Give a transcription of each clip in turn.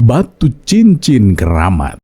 batu cincin keramat.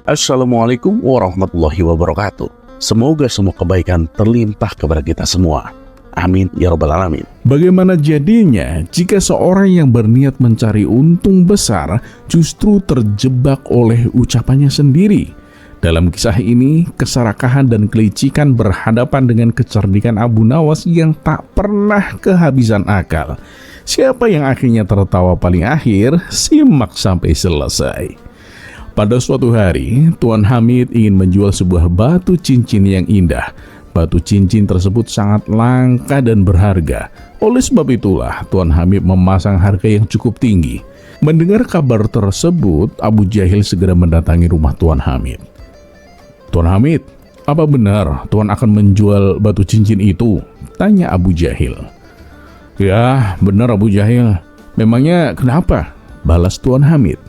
Assalamualaikum warahmatullahi wabarakatuh. Semoga semua kebaikan terlimpah kepada kita semua. Amin ya rabbal alamin. Bagaimana jadinya jika seorang yang berniat mencari untung besar justru terjebak oleh ucapannya sendiri? Dalam kisah ini, keserakahan dan kelicikan berhadapan dengan kecerdikan Abu Nawas yang tak pernah kehabisan akal. Siapa yang akhirnya tertawa paling akhir? Simak sampai selesai. Pada suatu hari, Tuan Hamid ingin menjual sebuah batu cincin yang indah. Batu cincin tersebut sangat langka dan berharga. Oleh sebab itulah, Tuan Hamid memasang harga yang cukup tinggi. Mendengar kabar tersebut, Abu Jahil segera mendatangi rumah Tuan Hamid. "Tuan Hamid, apa benar Tuan akan menjual batu cincin itu?" tanya Abu Jahil. "Ya, benar Abu Jahil. Memangnya kenapa?" balas Tuan Hamid.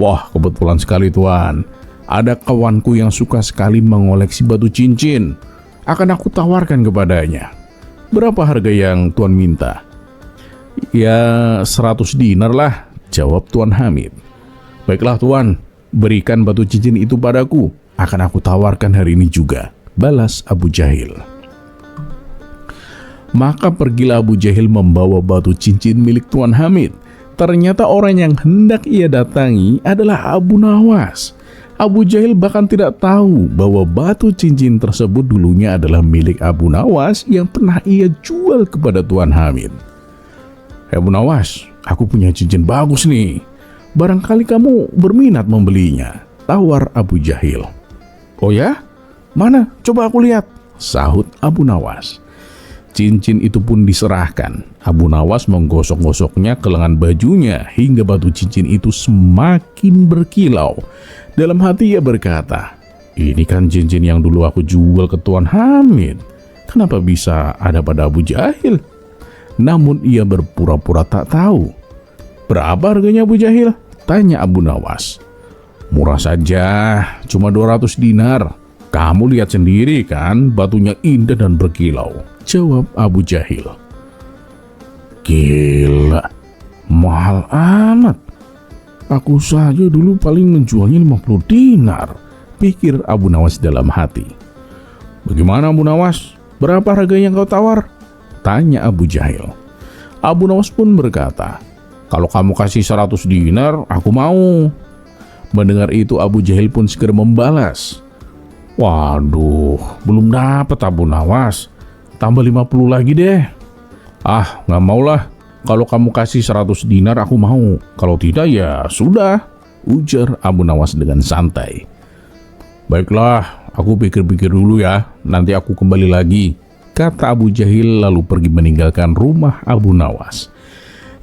"Wah, kebetulan sekali Tuan. Ada kawanku yang suka sekali mengoleksi batu cincin. Akan aku tawarkan kepadanya. Berapa harga yang Tuan minta?" "Ya, 100 dinar lah," jawab Tuan Hamid. "Baiklah Tuan, berikan batu cincin itu padaku. Akan aku tawarkan hari ini juga," balas Abu Jahil. Maka pergilah Abu Jahil membawa batu cincin milik Tuan Hamid. Ternyata orang yang hendak ia datangi adalah Abu Nawas. Abu Jahil bahkan tidak tahu bahwa batu cincin tersebut dulunya adalah milik Abu Nawas yang pernah ia jual kepada Tuan Hamid. "Hei Abu Nawas, aku punya cincin bagus nih. Barangkali kamu berminat membelinya," tawar Abu Jahil. "Oh ya? Mana? Coba aku lihat," sahut Abu Nawas. Cincin itu pun diserahkan. Abu Nawas menggosok-gosoknya ke lengan bajunya hingga batu cincin itu semakin berkilau. Dalam hati ia berkata, "Ini kan cincin yang dulu aku jual ke Tuan Hamid. Kenapa bisa ada pada Abu Jahil?" Namun ia berpura-pura tak tahu. "Berapa harganya Abu Jahil?" tanya Abu Nawas. "Murah saja, cuma 200 dinar. Kamu lihat sendiri kan, batunya indah dan berkilau," jawab Abu Jahil. "Gila, mahal amat. Aku saja dulu paling menjualnya 50 dinar, pikir Abu Nawas dalam hati. "Bagaimana Abu Nawas? Berapa harga yang kau tawar?" tanya Abu Jahil. Abu Nawas pun berkata, "Kalau kamu kasih 100 dinar, aku mau." Mendengar itu Abu Jahil pun segera membalas, "Waduh, belum dapat Abu Nawas. Tambah 50 lagi deh." "Ah, nggak maulah. Kalau kamu kasih 100 dinar aku mau. Kalau tidak ya sudah," ujar Abu Nawas dengan santai. "Baiklah, aku pikir-pikir dulu ya. Nanti aku kembali lagi," kata Abu Jahil lalu pergi meninggalkan rumah Abu Nawas.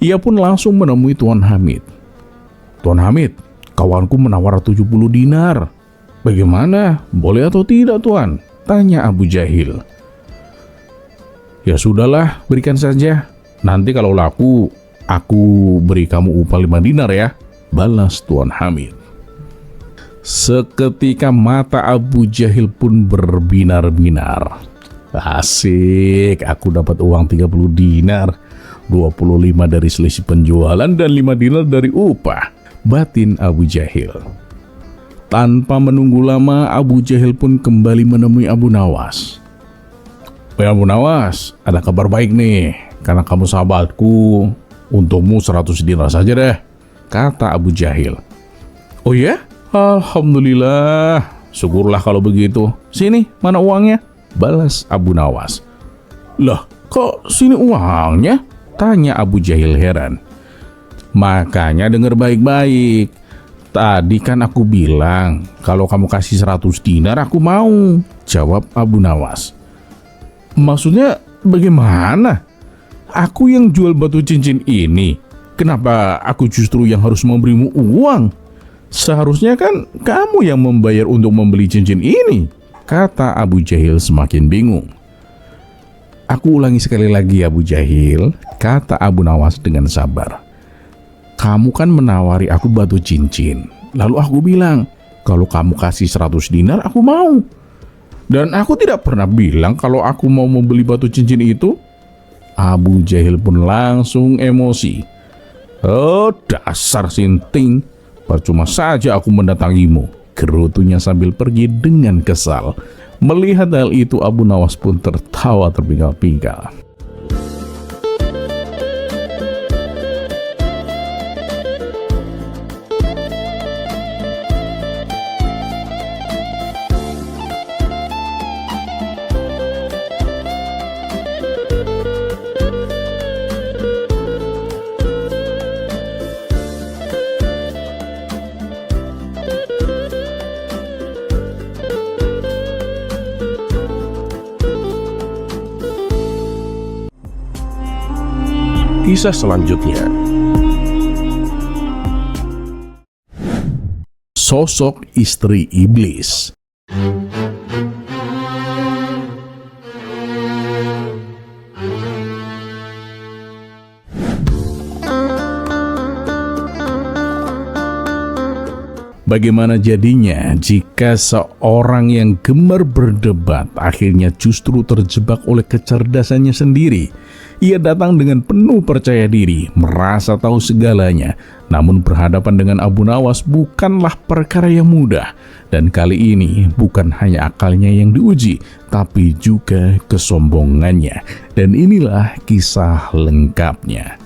Ia pun langsung menemui Tuan Hamid. "Tuan Hamid, kawanku menawar 70 dinar. Bagaimana? Boleh atau tidak Tuan?" tanya Abu Jahil. "Ya sudahlah, berikan saja. Nanti kalau laku, aku beri kamu upah 5 dinar ya," balas Tuan Hamid. Seketika mata Abu Jahil pun berbinar-binar. "Asik, aku dapat uang 30 dinar, 25 dari selisih penjualan dan 5 dinar dari upah," batin Abu Jahil. Tanpa menunggu lama, Abu Jahil pun kembali menemui Abu Nawas. "Abu Nawas, ada kabar baik nih, karena kamu sahabatku. Untukmu 100 dinar saja deh," kata Abu Jahil. "Oh ya? Alhamdulillah. Syukurlah kalau begitu. Sini, mana uangnya?" balas Abu Nawas. "Lah, kok sini uangnya?" tanya Abu Jahil heran. "Makanya dengar baik-baik. Tadi kan aku bilang, kalau kamu kasih 100 dinar aku mau," jawab Abu Nawas. "Maksudnya bagaimana? Aku yang jual batu cincin ini. Kenapa aku justru yang harus memberimu uang? Seharusnya kan kamu yang membayar untuk membeli cincin ini," kata Abu Jahil semakin bingung. "Aku ulangi sekali lagi Abu Jahil," kata Abu Nawas dengan sabar. "Kamu kan menawari aku batu cincin. Lalu aku bilang, Kalau kamu kasih 100 dinar, aku mau. Dan aku tidak pernah bilang kalau aku mau membeli batu cincin itu. Abu Jahil pun langsung emosi. Oh, dasar sinting, percuma saja aku mendatangimu, gerutunya sambil pergi dengan kesal. Melihat hal itu, Abu Nawas pun tertawa terpinggal-pinggal. Kisah selanjutnya, sosok istri iblis. Bagaimana jadinya jika seorang yang gemar berdebat akhirnya justru terjebak oleh kecerdasannya sendiri? Ia datang dengan penuh percaya diri, merasa tahu segalanya. Namun berhadapan dengan Abu Nawas bukanlah perkara yang mudah. Dan kali ini bukan hanya akalnya yang diuji, tapi juga kesombongannya. Dan inilah kisah lengkapnya.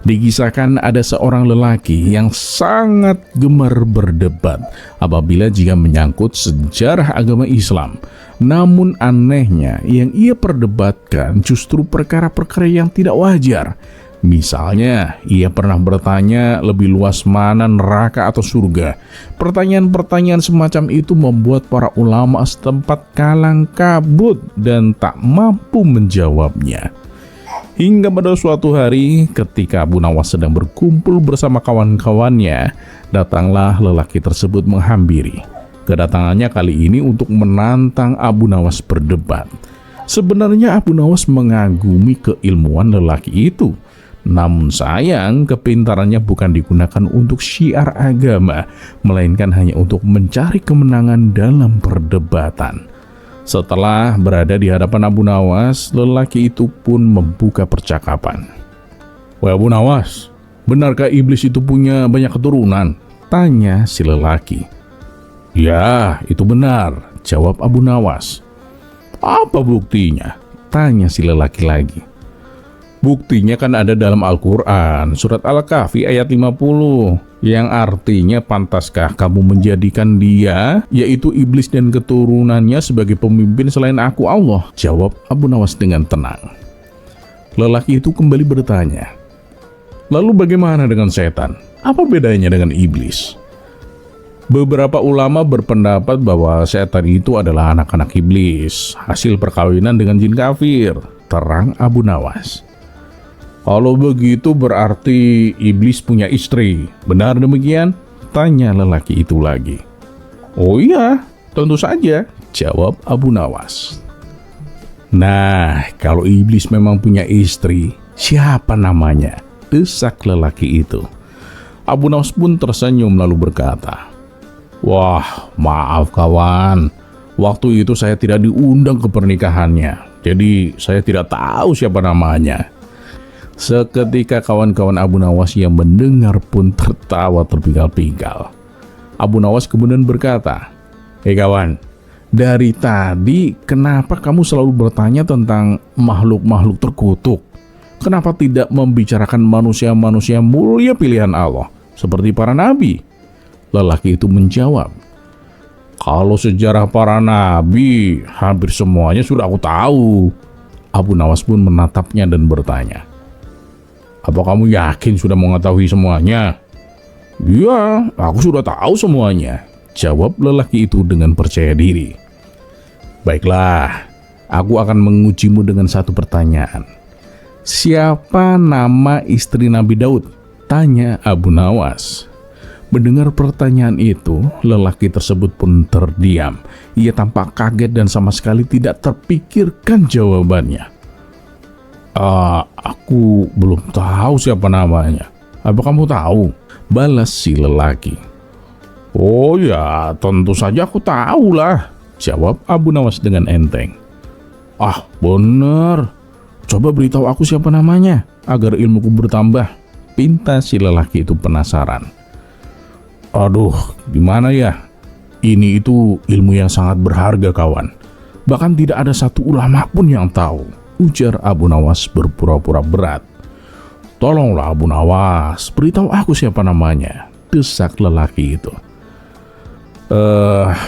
Dikisahkan ada seorang lelaki yang sangat gemar berdebat apabila jika menyangkut sejarah agama Islam. Namun anehnya yang ia perdebatkan justru perkara-perkara yang tidak wajar. Misalnya, ia pernah bertanya lebih luas mana neraka atau surga. Pertanyaan-pertanyaan semacam itu membuat para ulama setempat kalang kabut dan tak mampu menjawabnya. Hingga pada suatu hari ketika Abu Nawas sedang berkumpul bersama kawan-kawannya, datanglah lelaki tersebut menghampiri. Kedatangannya kali ini untuk menantang Abu Nawas berdebat. Sebenarnya Abu Nawas mengagumi keilmuan lelaki itu. Namun sayang, kepintarannya bukan digunakan untuk syiar agama, melainkan hanya untuk mencari kemenangan dalam perdebatan. Setelah berada di hadapan Abu Nawas, lelaki itu pun membuka percakapan. "Wahai Abu Nawas, benarkah iblis itu punya banyak keturunan?" tanya si lelaki. "Ya, itu benar," jawab Abu Nawas. "Apa buktinya?" tanya si lelaki lagi. "Buktinya kan ada dalam Al-Quran, surat Al-Kahfi ayat 50, yang artinya pantaskah kamu menjadikan dia, yaitu iblis dan keturunannya sebagai pemimpin selain aku Allah?" jawab Abu Nawas dengan tenang. Lelaki itu kembali bertanya, "Lalu bagaimana dengan setan? Apa bedanya dengan iblis?" Beberapa ulama berpendapat bahwa setan itu adalah anak-anak iblis, hasil perkawinan dengan jin kafir, terang Abu Nawas. "Kalau begitu berarti iblis punya istri, benar demikian?" tanya lelaki itu lagi. "Oh iya, tentu saja," jawab Abu Nawas. "Nah, kalau iblis memang punya istri, siapa namanya?" desak lelaki itu. Abu Nawas pun tersenyum lalu berkata, "Wah, maaf kawan, waktu itu saya tidak diundang ke pernikahannya, jadi saya tidak tahu siapa namanya." Seketika kawan-kawan Abu Nawas yang mendengar pun tertawa terpinggal-pinggal. Abu Nawas kemudian berkata, "Hei kawan, dari tadi kenapa kamu selalu bertanya tentang makhluk-makhluk terkutuk? Kenapa tidak membicarakan manusia-manusia mulia pilihan Allah, seperti para nabi?" Lelaki itu menjawab, "Kalau sejarah para nabi, hampir semuanya sudah aku tahu." Abu Nawas pun menatapnya dan bertanya, "Apa kamu yakin sudah mengetahui semuanya?" "Iya, aku sudah tahu semuanya," jawab lelaki itu dengan percaya diri. "Baiklah, aku akan mengujimu dengan satu pertanyaan. Siapa nama istri Nabi Daud?" tanya Abu Nawas. Mendengar pertanyaan itu, lelaki tersebut pun terdiam. Ia tampak kaget dan sama sekali tidak terpikirkan jawabannya. Aku belum tahu siapa namanya. Apa kamu tahu?" balas si lelaki. Oh ya, tentu saja aku tahu lah, jawab Abu Nawas dengan enteng. Ah, bener. Coba beritahu aku siapa namanya, agar ilmuku bertambah, pinta si lelaki itu penasaran. Aduh, gimana ya? Ini itu ilmu yang sangat berharga, kawan. Bahkan tidak ada satu ulama pun yang tahu, ujar Abu Nawas berpura-pura berat. Tolonglah Abu Nawas, beritahu aku siapa namanya, desak lelaki itu.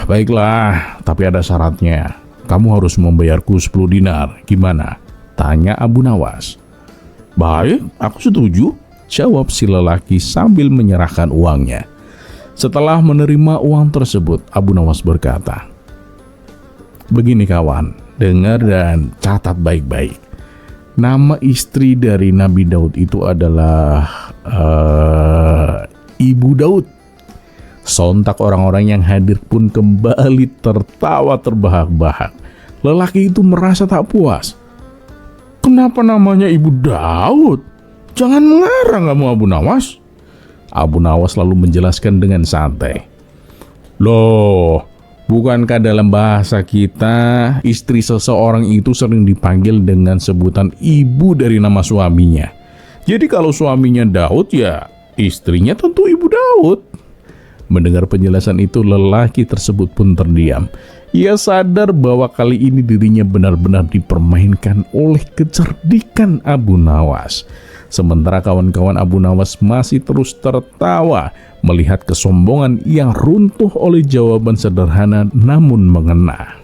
Baiklah, tapi ada syaratnya. Kamu harus membayarku 10 dinar. Gimana? Tanya Abu Nawas. Baik, aku setuju, jawab si lelaki sambil menyerahkan uangnya. Setelah menerima uang tersebut, Abu Nawas berkata, begini kawan, dengar dan catat baik-baik. Nama istri dari Nabi Daud itu adalah Ibu Daud. Sontak orang-orang yang hadir pun kembali tertawa terbahak-bahak. Lelaki itu merasa tak puas. Kenapa namanya Ibu Daud? Jangan mengarang kamu, Abu Nawas. Abu Nawas lalu menjelaskan dengan santai. Loh, bukankah dalam bahasa kita istri seseorang itu sering dipanggil dengan sebutan ibu dari nama suaminya? Jadi kalau suaminya Daud, ya istrinya tentu Ibu Daud. Mendengar penjelasan itu, lelaki tersebut pun terdiam. Ia sadar bahwa kali ini dirinya benar-benar dipermainkan oleh kecerdikan Abu Nawas. Sementara kawan-kawan Abu Nawas masih terus tertawa melihat kesombongan yang runtuh oleh jawaban sederhana namun mengena.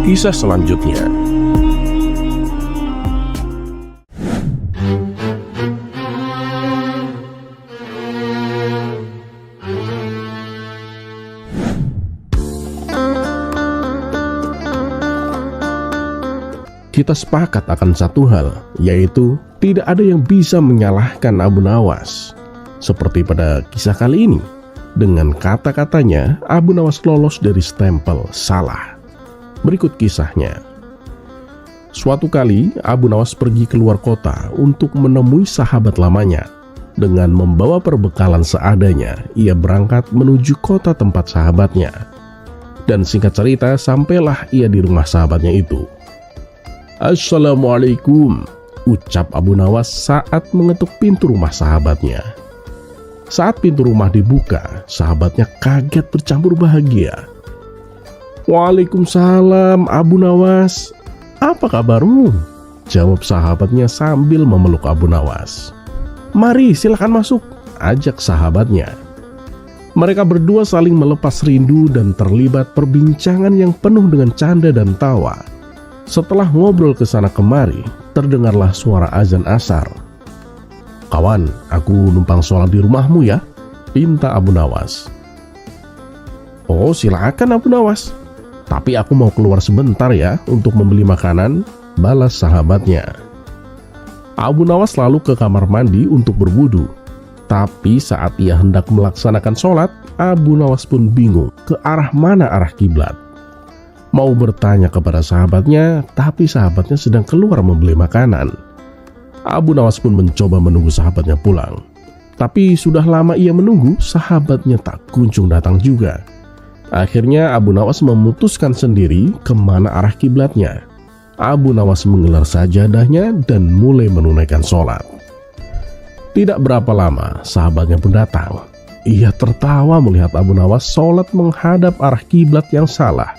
Kisah selanjutnya. Kita sepakat akan satu hal, yaitu tidak ada yang bisa menyalahkan Abu Nawas. Seperti pada kisah kali ini, dengan kata-katanya Abu Nawas lolos dari stempel salah. Berikut kisahnya. Suatu kali Abu Nawas pergi keluar kota untuk menemui sahabat lamanya. Dengan membawa perbekalan seadanya, ia berangkat menuju kota tempat sahabatnya. Dan singkat cerita, sampailah ia di rumah sahabatnya itu. Assalamualaikum, ucap Abu Nawas saat mengetuk pintu rumah sahabatnya. Saat pintu rumah dibuka, sahabatnya kaget bercampur bahagia. Waalaikumsalam Abu Nawas, apa kabarmu? Jawab sahabatnya sambil memeluk Abu Nawas. Mari silakan masuk, ajak sahabatnya. Mereka berdua saling melepas rindu dan terlibat perbincangan yang penuh dengan canda dan tawa. Setelah ngobrol ke sana kemari, terdengarlah suara azan asar. Kawan, aku numpang sholat di rumahmu ya, pinta Abu Nawas. Oh silakan Abu Nawas, tapi aku mau keluar sebentar ya untuk membeli makanan, balas sahabatnya. Abu Nawas lalu ke kamar mandi untuk berwudu. Tapi saat ia hendak melaksanakan sholat, Abu Nawas pun bingung ke arah mana arah kiblat. Mau bertanya kepada sahabatnya, tapi sahabatnya sedang keluar membeli makanan. Abu Nawas pun mencoba menunggu sahabatnya pulang. Tapi sudah lama ia menunggu, sahabatnya tak kunjung datang juga. Akhirnya Abu Nawas memutuskan sendiri kemana arah kiblatnya. Abu Nawas menggelar sajadahnya dan mulai menunaikan sholat. Tidak berapa lama, sahabatnya pun datang. Ia tertawa melihat Abu Nawas sholat menghadap arah kiblat yang salah.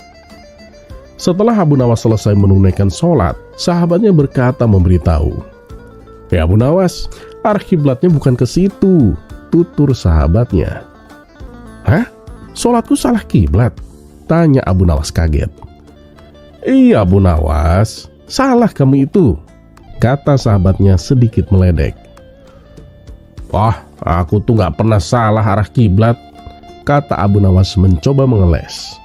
Setelah Abu Nawas selesai menunaikan sholat, sahabatnya berkata memberitahu. Ya Abu Nawas, arah kiblatnya bukan ke situ, tutur sahabatnya. Hah? Sholatku salah kiblat? Tanya Abu Nawas kaget. Iya Abu Nawas, salah kamu itu, kata sahabatnya sedikit meledek. Wah, Aku tuh gak pernah salah arah kiblat, kata Abu Nawas mencoba mengeles.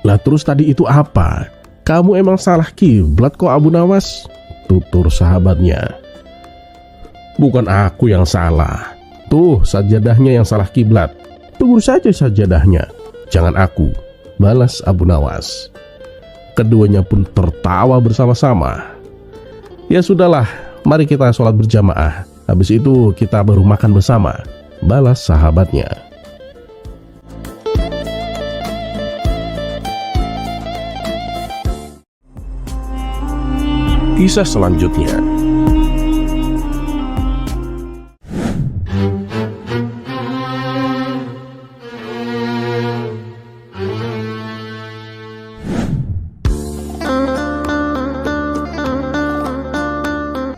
Lah terus tadi itu apa? Kamu emang salah kiblat kok Abu Nawas, tutur sahabatnya. Bukan aku yang salah, tuh sajadahnya yang salah kiblat. Tegur saja sajadahnya, jangan aku, balas Abu Nawas. Keduanya pun tertawa bersama-sama. Ya sudahlah, mari kita sholat berjamaah. Habis itu kita baru makan bersama, balas sahabatnya. Kisah selanjutnya.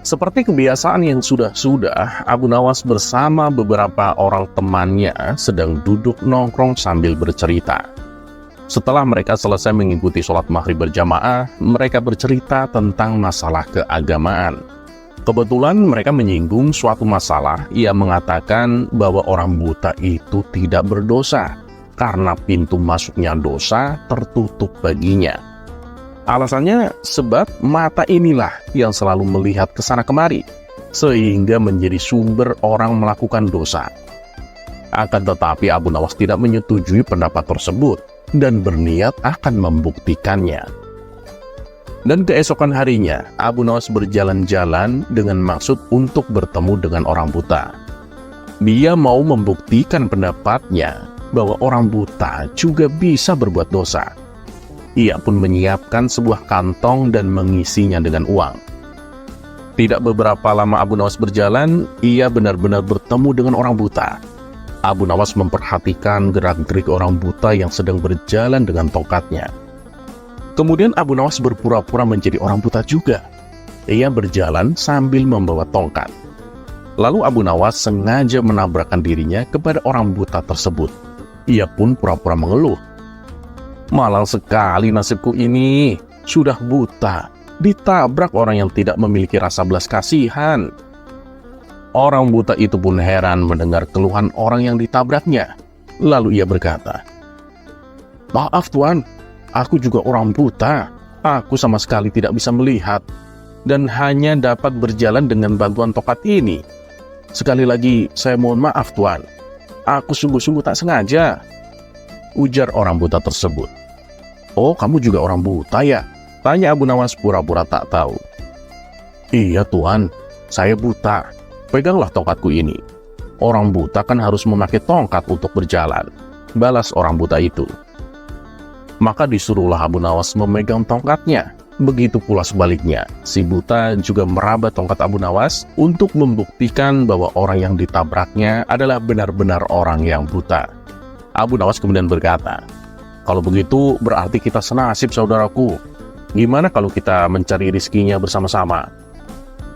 Seperti kebiasaan yang sudah-sudah, Abu Nawas bersama beberapa orang temannya sedang duduk nongkrong sambil bercerita. Setelah mereka selesai mengikuti sholat maghrib berjamaah, mereka bercerita tentang masalah keagamaan. Kebetulan mereka menyinggung suatu masalah. Ia mengatakan bahwa orang buta itu tidak berdosa, karena pintu masuknya dosa tertutup baginya. Alasannya sebab mata inilah yang selalu melihat ke sana kemari, sehingga menjadi sumber orang melakukan dosa. Akan tetapi Abu Nawas tidak menyetujui pendapat tersebut dan berniat akan membuktikannya. Dan keesokan harinya, Abu Nawas berjalan-jalan dengan maksud untuk bertemu dengan orang buta. Dia mau membuktikan pendapatnya bahwa orang buta juga bisa berbuat dosa. Ia pun menyiapkan sebuah kantong dan mengisinya dengan uang. Tidak beberapa lama Abu Nawas berjalan, ia benar-benar bertemu dengan orang buta. Abu Nawas memperhatikan gerak-gerik orang buta yang sedang berjalan dengan tongkatnya. Kemudian Abu Nawas berpura-pura menjadi orang buta juga. Ia berjalan sambil membawa tongkat. Lalu Abu Nawas sengaja menabrakkan dirinya kepada orang buta tersebut. Ia pun pura-pura mengeluh. Malang sekali nasibku ini, sudah buta, ditabrak orang yang tidak memiliki rasa belas kasihan. Orang buta itu pun heran mendengar keluhan orang yang ditabraknya. Lalu ia berkata, "Maaf tuan, aku juga orang buta. Aku sama sekali tidak bisa melihat dan hanya dapat berjalan dengan bantuan tongkat ini. Sekali lagi saya mohon maaf tuan, aku sungguh-sungguh tak sengaja," ujar orang buta tersebut. "Oh, kamu juga orang buta ya?" tanya Abu Nawas pura-pura tak tahu. "Iya tuan, saya buta. Peganglah tongkatku ini. Orang buta kan harus memakai tongkat untuk berjalan," balas orang buta itu. Maka disuruhlah Abu Nawas memegang tongkatnya. Begitu pula sebaliknya, si buta juga meraba tongkat Abu Nawas untuk membuktikan bahwa orang yang ditabraknya adalah benar-benar orang yang buta. Abu Nawas kemudian berkata, "Kalau begitu berarti kita senasib saudaraku. Gimana kalau kita mencari rizkinya bersama-sama?"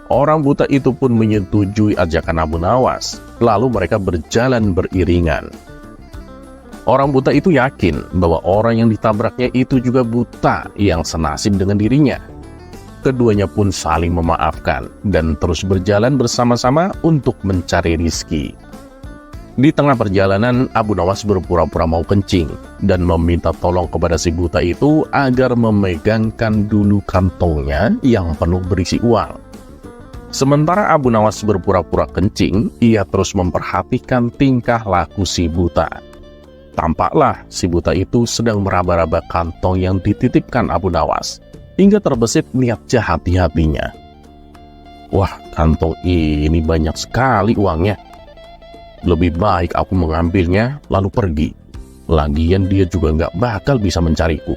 Orang buta itu pun menyetujui ajakan Abu Nawas. Lalu mereka berjalan beriringan. Orang buta itu yakin bahwa orang yang ditabraknya itu juga buta yang senasib dengan dirinya. Keduanya pun saling memaafkan dan terus berjalan bersama-sama untuk mencari rizki. Di tengah perjalanan, Abu Nawas berpura-pura mau kencing dan meminta tolong kepada si buta itu agar memegangkan dulu kantongnya yang penuh berisi uang. Sementara Abu Nawas berpura-pura kencing, ia terus memperhatikan tingkah laku si buta. Tampaklah si buta itu sedang meraba-raba kantong yang dititipkan Abu Nawas, hingga terbesit niat jahat di hatinya. "Wah, kantong ini banyak sekali uangnya. Lebih baik aku mengambilnya lalu pergi. Lagian dia juga nggak bakal bisa mencariku.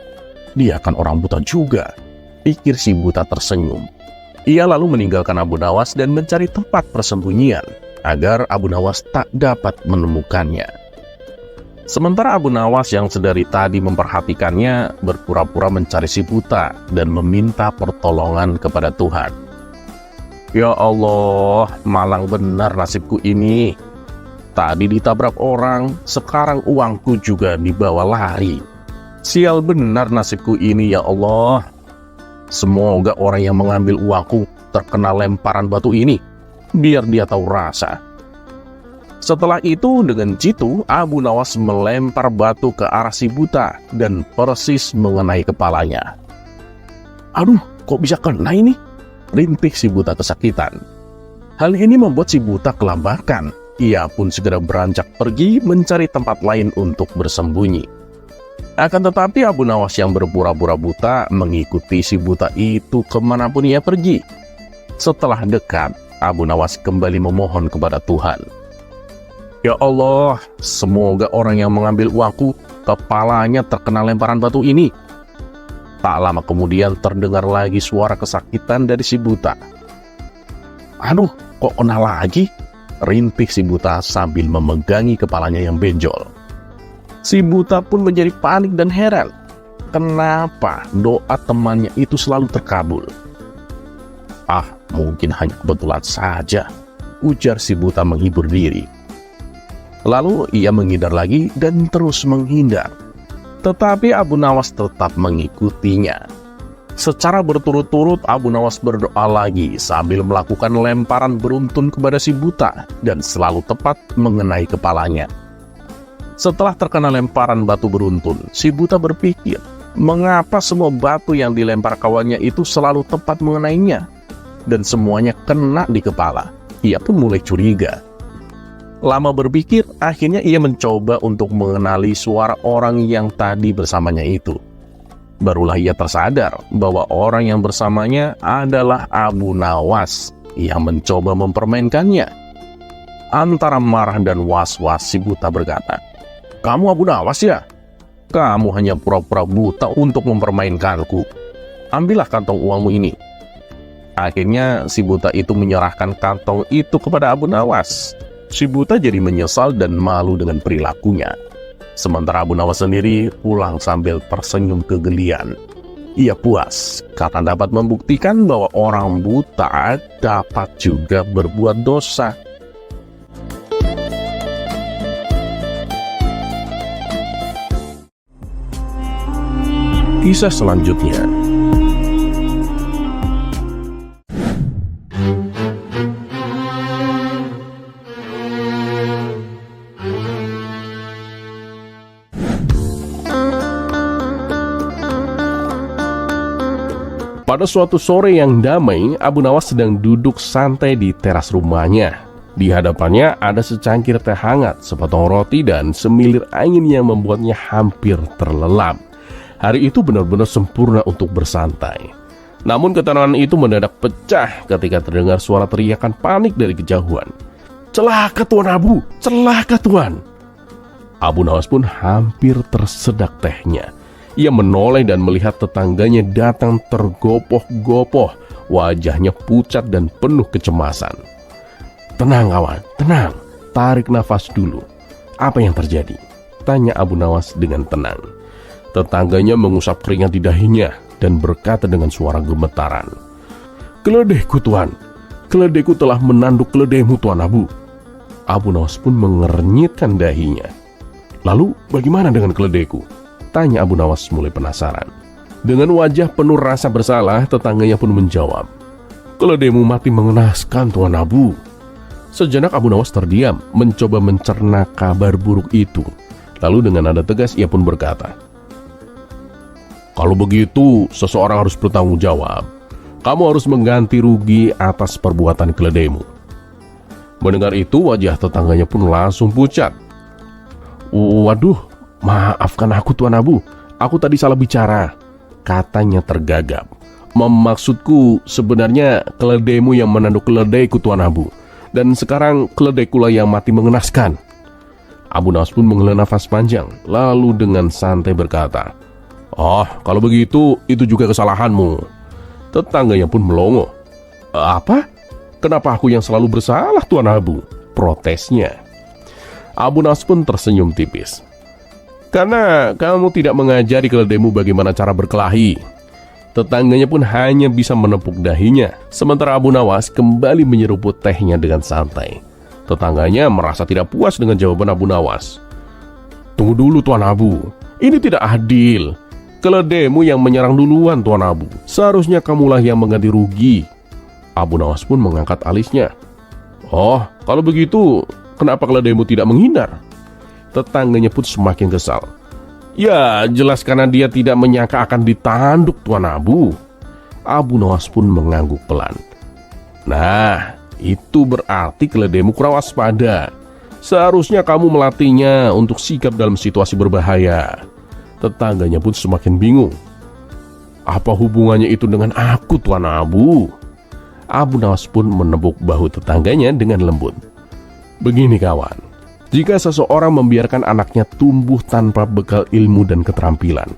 Dia kan orang buta juga," pikir si buta tersenyum. Ia lalu meninggalkan Abu Nawas dan mencari tempat persembunyian agar Abu Nawas tak dapat menemukannya. Sementara Abu Nawas yang sedari tadi memperhatikannya berpura-pura mencari si buta dan meminta pertolongan kepada Tuhan. "Ya Allah, malang benar nasibku ini. Tadi ditabrak orang, sekarang uangku juga dibawa lari. Sial benar nasibku ini ya Allah. Semoga orang yang mengambil uangku terkena lemparan batu ini, biar dia tahu rasa." Setelah itu dengan jitu Abu Nawas melempar batu ke arah si buta dan persis mengenai kepalanya. Aduh, kok bisa kena ini? Rintih si buta kesakitan. Hal ini membuat si buta kelabakan. Ia pun segera beranjak pergi mencari tempat lain untuk bersembunyi. Akan tetapi Abu Nawas yang berpura-pura buta mengikuti si buta itu kemanapun ia pergi. Setelah dekat, Abu Nawas kembali memohon kepada Tuhan. Ya Allah, semoga orang yang mengambil uangku kepalanya terkena lemparan batu ini. Tak lama kemudian terdengar lagi suara kesakitan dari si buta. Aduh, kok kena lagi? Rintih si buta sambil memegangi kepalanya yang benjol. Si buta pun menjadi panik dan heran. Kenapa doa temannya itu selalu terkabul? Ah, mungkin hanya kebetulan saja, ujar si buta menghibur diri. Lalu ia menghindar lagi dan terus menghindar. Tetapi Abu Nawas tetap mengikutinya. Secara berturut-turut Abu Nawas berdoa lagi sambil melakukan lemparan beruntun kepada si buta dan selalu tepat mengenai kepalanya. Setelah terkena lemparan batu beruntun, si buta berpikir, mengapa semua batu yang dilempar kawannya itu selalu tepat mengenainya dan semuanya kena di kepala. Ia pun mulai curiga. Lama berpikir, akhirnya ia mencoba untuk mengenali suara orang yang tadi bersamanya itu. Barulah ia tersadar bahwa orang yang bersamanya adalah Abu Nawas yang mencoba mempermainkannya. Antara marah dan was-was si buta berkata, "Kamu Abu Nawas ya? Kamu hanya pura-pura buta untuk mempermainkanku. Ambillah kantong uangmu ini." Akhirnya si buta itu menyerahkan kantong itu kepada Abu Nawas. Si buta jadi menyesal dan malu dengan perilakunya. Sementara Abu Nawas sendiri pulang sambil tersenyum kegelian. Ia puas karena dapat membuktikan bahwa orang buta dapat juga berbuat dosa. Kisah selanjutnya. Pada suatu sore yang damai, Abu Nawas sedang duduk santai di teras rumahnya. Di hadapannya ada secangkir teh hangat, sepotong roti, dan semilir angin yang membuatnya hampir terlelap. Hari itu benar-benar sempurna untuk bersantai. Namun ketenangan itu mendadak pecah ketika terdengar suara teriakan panik dari kejauhan. "Celaka Tuan Abu! Celaka Tuan!" Abu Nawas pun hampir tersedak tehnya. Ia menoleh dan melihat tetangganya datang tergopoh-gopoh, wajahnya pucat dan penuh kecemasan. "Tenang kawan, tenang, tarik nafas dulu. Apa yang terjadi?" tanya Abu Nawas dengan tenang. Tetangganya mengusap keringat di dahinya dan berkata dengan suara gemetaran, "Keledaiku Tuan, keledaiku telah menanduk keledaimu Tuan Abu." Abu Nawas pun mengernyitkan dahinya. "Lalu bagaimana dengan keledaiku?" tanya Abu Nawas mulai penasaran. Dengan wajah penuh rasa bersalah, tetangganya pun menjawab, "Keledaimu mati mengenaskan Tuan Abu." Sejenak Abu Nawas terdiam, mencoba mencerna kabar buruk itu. Lalu dengan nada tegas ia pun berkata, "Kalau begitu, seseorang harus bertanggung jawab. Kamu harus mengganti rugi atas perbuatan keledaimu." Mendengar itu, wajah tetangganya pun langsung pucat. "Waduh, maafkan aku Tuan Abu, aku tadi salah bicara," katanya tergagap. "Maksudku sebenarnya keledaimu yang menanduk keledaiku Tuan Abu, dan sekarang keledaikulah yang mati mengenaskan." Abu Nawas pun menghela nafas panjang, lalu dengan santai berkata, "Oh, kalau begitu itu juga kesalahanmu." Tetangganya pun melongo. "Apa? Kenapa aku yang selalu bersalah Tuan Abu?" protesnya. Abu Nawas pun tersenyum tipis. "Karena kamu tidak mengajari keledaimu bagaimana cara berkelahi." Tetangganya pun hanya bisa menepuk dahinya, sementara Abu Nawas kembali menyeruput tehnya dengan santai. Tetangganya merasa tidak puas dengan jawaban Abu Nawas. "Tunggu dulu Tuan Abu, ini tidak adil. Keledaimu yang menyerang duluan Tuan Abu. Seharusnya kamulah yang mengganti rugi." Abu Nawas pun mengangkat alisnya. "Oh, kalau begitu kenapa keledaimu tidak menghindar? Tetangganya pun semakin kesal. Ya, jelas karena dia tidak menyangka akan ditanduk Tuan Abu. Abu Nawas pun mengangguk pelan. Nah, itu berarti keledaimu kurang waspada. Seharusnya kamu melatihnya untuk sigap dalam situasi berbahaya. Tetangganya pun semakin bingung. Apa hubungannya itu dengan aku, Tuan Abu? Abu Nawas pun menepuk bahu tetangganya dengan lembut. Begini kawan, jika seseorang membiarkan anaknya tumbuh tanpa bekal ilmu dan keterampilan,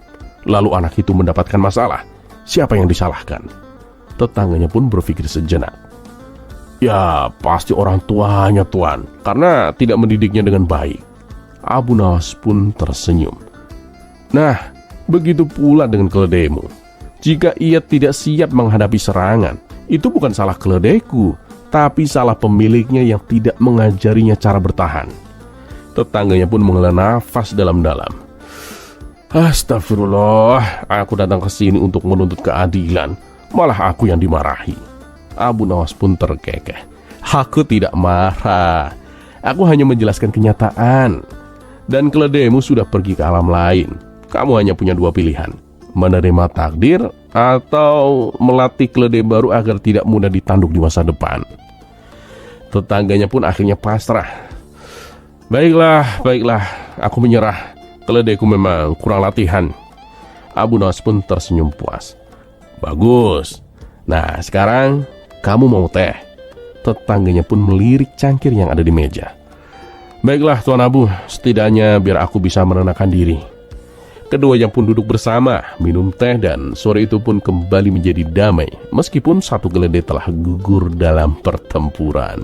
lalu anak itu mendapatkan masalah, siapa yang disalahkan? Tetangganya pun berpikir sejenak. Ya, pasti orang tuanya, Tuan, karena tidak mendidiknya dengan baik. Abu Nawas pun tersenyum. Nah, begitu pula dengan keledaimu. Jika ia tidak siap menghadapi serangan, itu bukan salah keledaiku, tapi salah pemiliknya yang tidak mengajarinya cara bertahan. Tetangganya pun menghela nafas dalam-dalam. Astagfirullah, aku datang ke sini untuk menuntut keadilan, malah aku yang dimarahi. Abu Nawas pun terkekeh. Aku tidak marah, aku hanya menjelaskan kenyataan. Dan keledaimu sudah pergi ke alam lain. Kamu hanya punya dua pilihan, menerima takdir atau melatih keledai baru agar tidak mudah ditanduk di masa depan. Tetangganya pun akhirnya pasrah. Baiklah, aku menyerah. Keledaiku memang kurang latihan. Abu Nawas pun tersenyum puas. Bagus. Nah, sekarang kamu mau teh? Tetangganya pun melirik cangkir yang ada di meja. Baiklah Tuan Abu, setidaknya biar aku bisa menenangkan diri. Keduanya pun duduk bersama, minum teh, dan sore itu pun kembali menjadi damai, meskipun satu keledai telah gugur dalam pertempuran.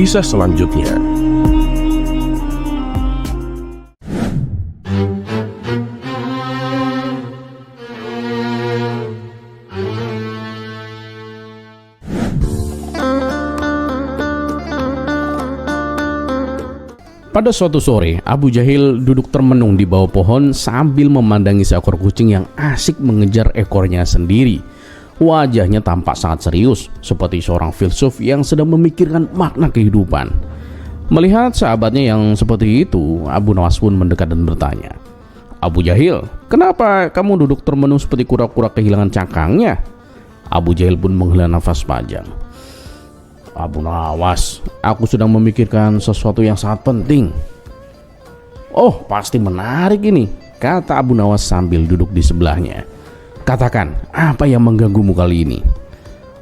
Kisah selanjutnya. Pada suatu sore, Abu Jahil duduk termenung di bawah pohon sambil memandangi seekor kucing yang asik mengejar ekornya sendiri. Wajahnya tampak sangat serius, seperti seorang filsuf yang sedang memikirkan makna kehidupan. Melihat sahabatnya yang seperti itu, Abu Nawas pun mendekat dan bertanya, "Abu Jahil, kenapa kamu duduk termenung seperti kura-kura kehilangan cangkangnya?" Abu Jahil pun menghela nafas panjang. "Abu Nawas, aku sedang memikirkan sesuatu yang sangat penting." "Oh, pasti menarik ini," kata Abu Nawas sambil duduk di sebelahnya. "Katakan, apa yang mengganggumu kali ini?"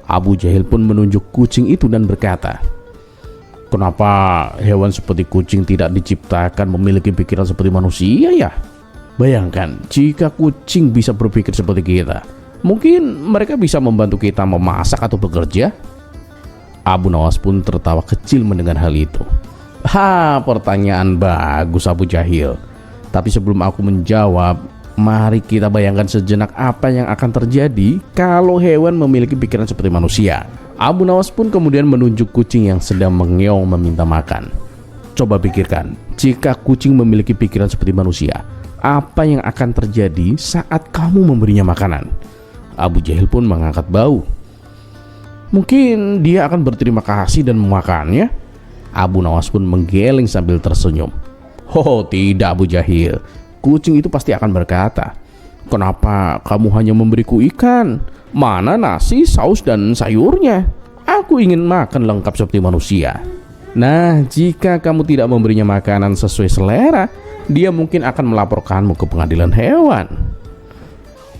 Abu Jahil pun menunjuk kucing itu dan berkata, "Kenapa hewan seperti kucing tidak diciptakan memiliki pikiran seperti manusia ya? Bayangkan jika kucing bisa berpikir seperti kita, mungkin mereka bisa membantu kita memasak atau bekerja." Abu Nawas pun tertawa kecil mendengar hal itu. Pertanyaan bagus Abu Jahil. Tapi sebelum aku menjawab, mari kita bayangkan sejenak apa yang akan terjadi kalau hewan memiliki pikiran seperti manusia. Abu Nawas pun kemudian menunjuk kucing yang sedang mengeong meminta makan. Coba pikirkan, jika kucing memiliki pikiran seperti manusia, apa yang akan terjadi saat kamu memberinya makanan? Abu Jahil pun mengangkat bahu. Mungkin dia akan berterima kasih dan memakannya. Abu Nawas pun menggeleng sambil tersenyum. Tidak Abu Jahil. Kucing itu pasti akan berkata, "Kenapa kamu hanya memberiku ikan? Mana nasi, saus, dan sayurnya? Aku ingin makan lengkap seperti manusia." Nah, jika kamu tidak memberinya makanan sesuai selera, dia mungkin akan melaporkanmu ke pengadilan hewan.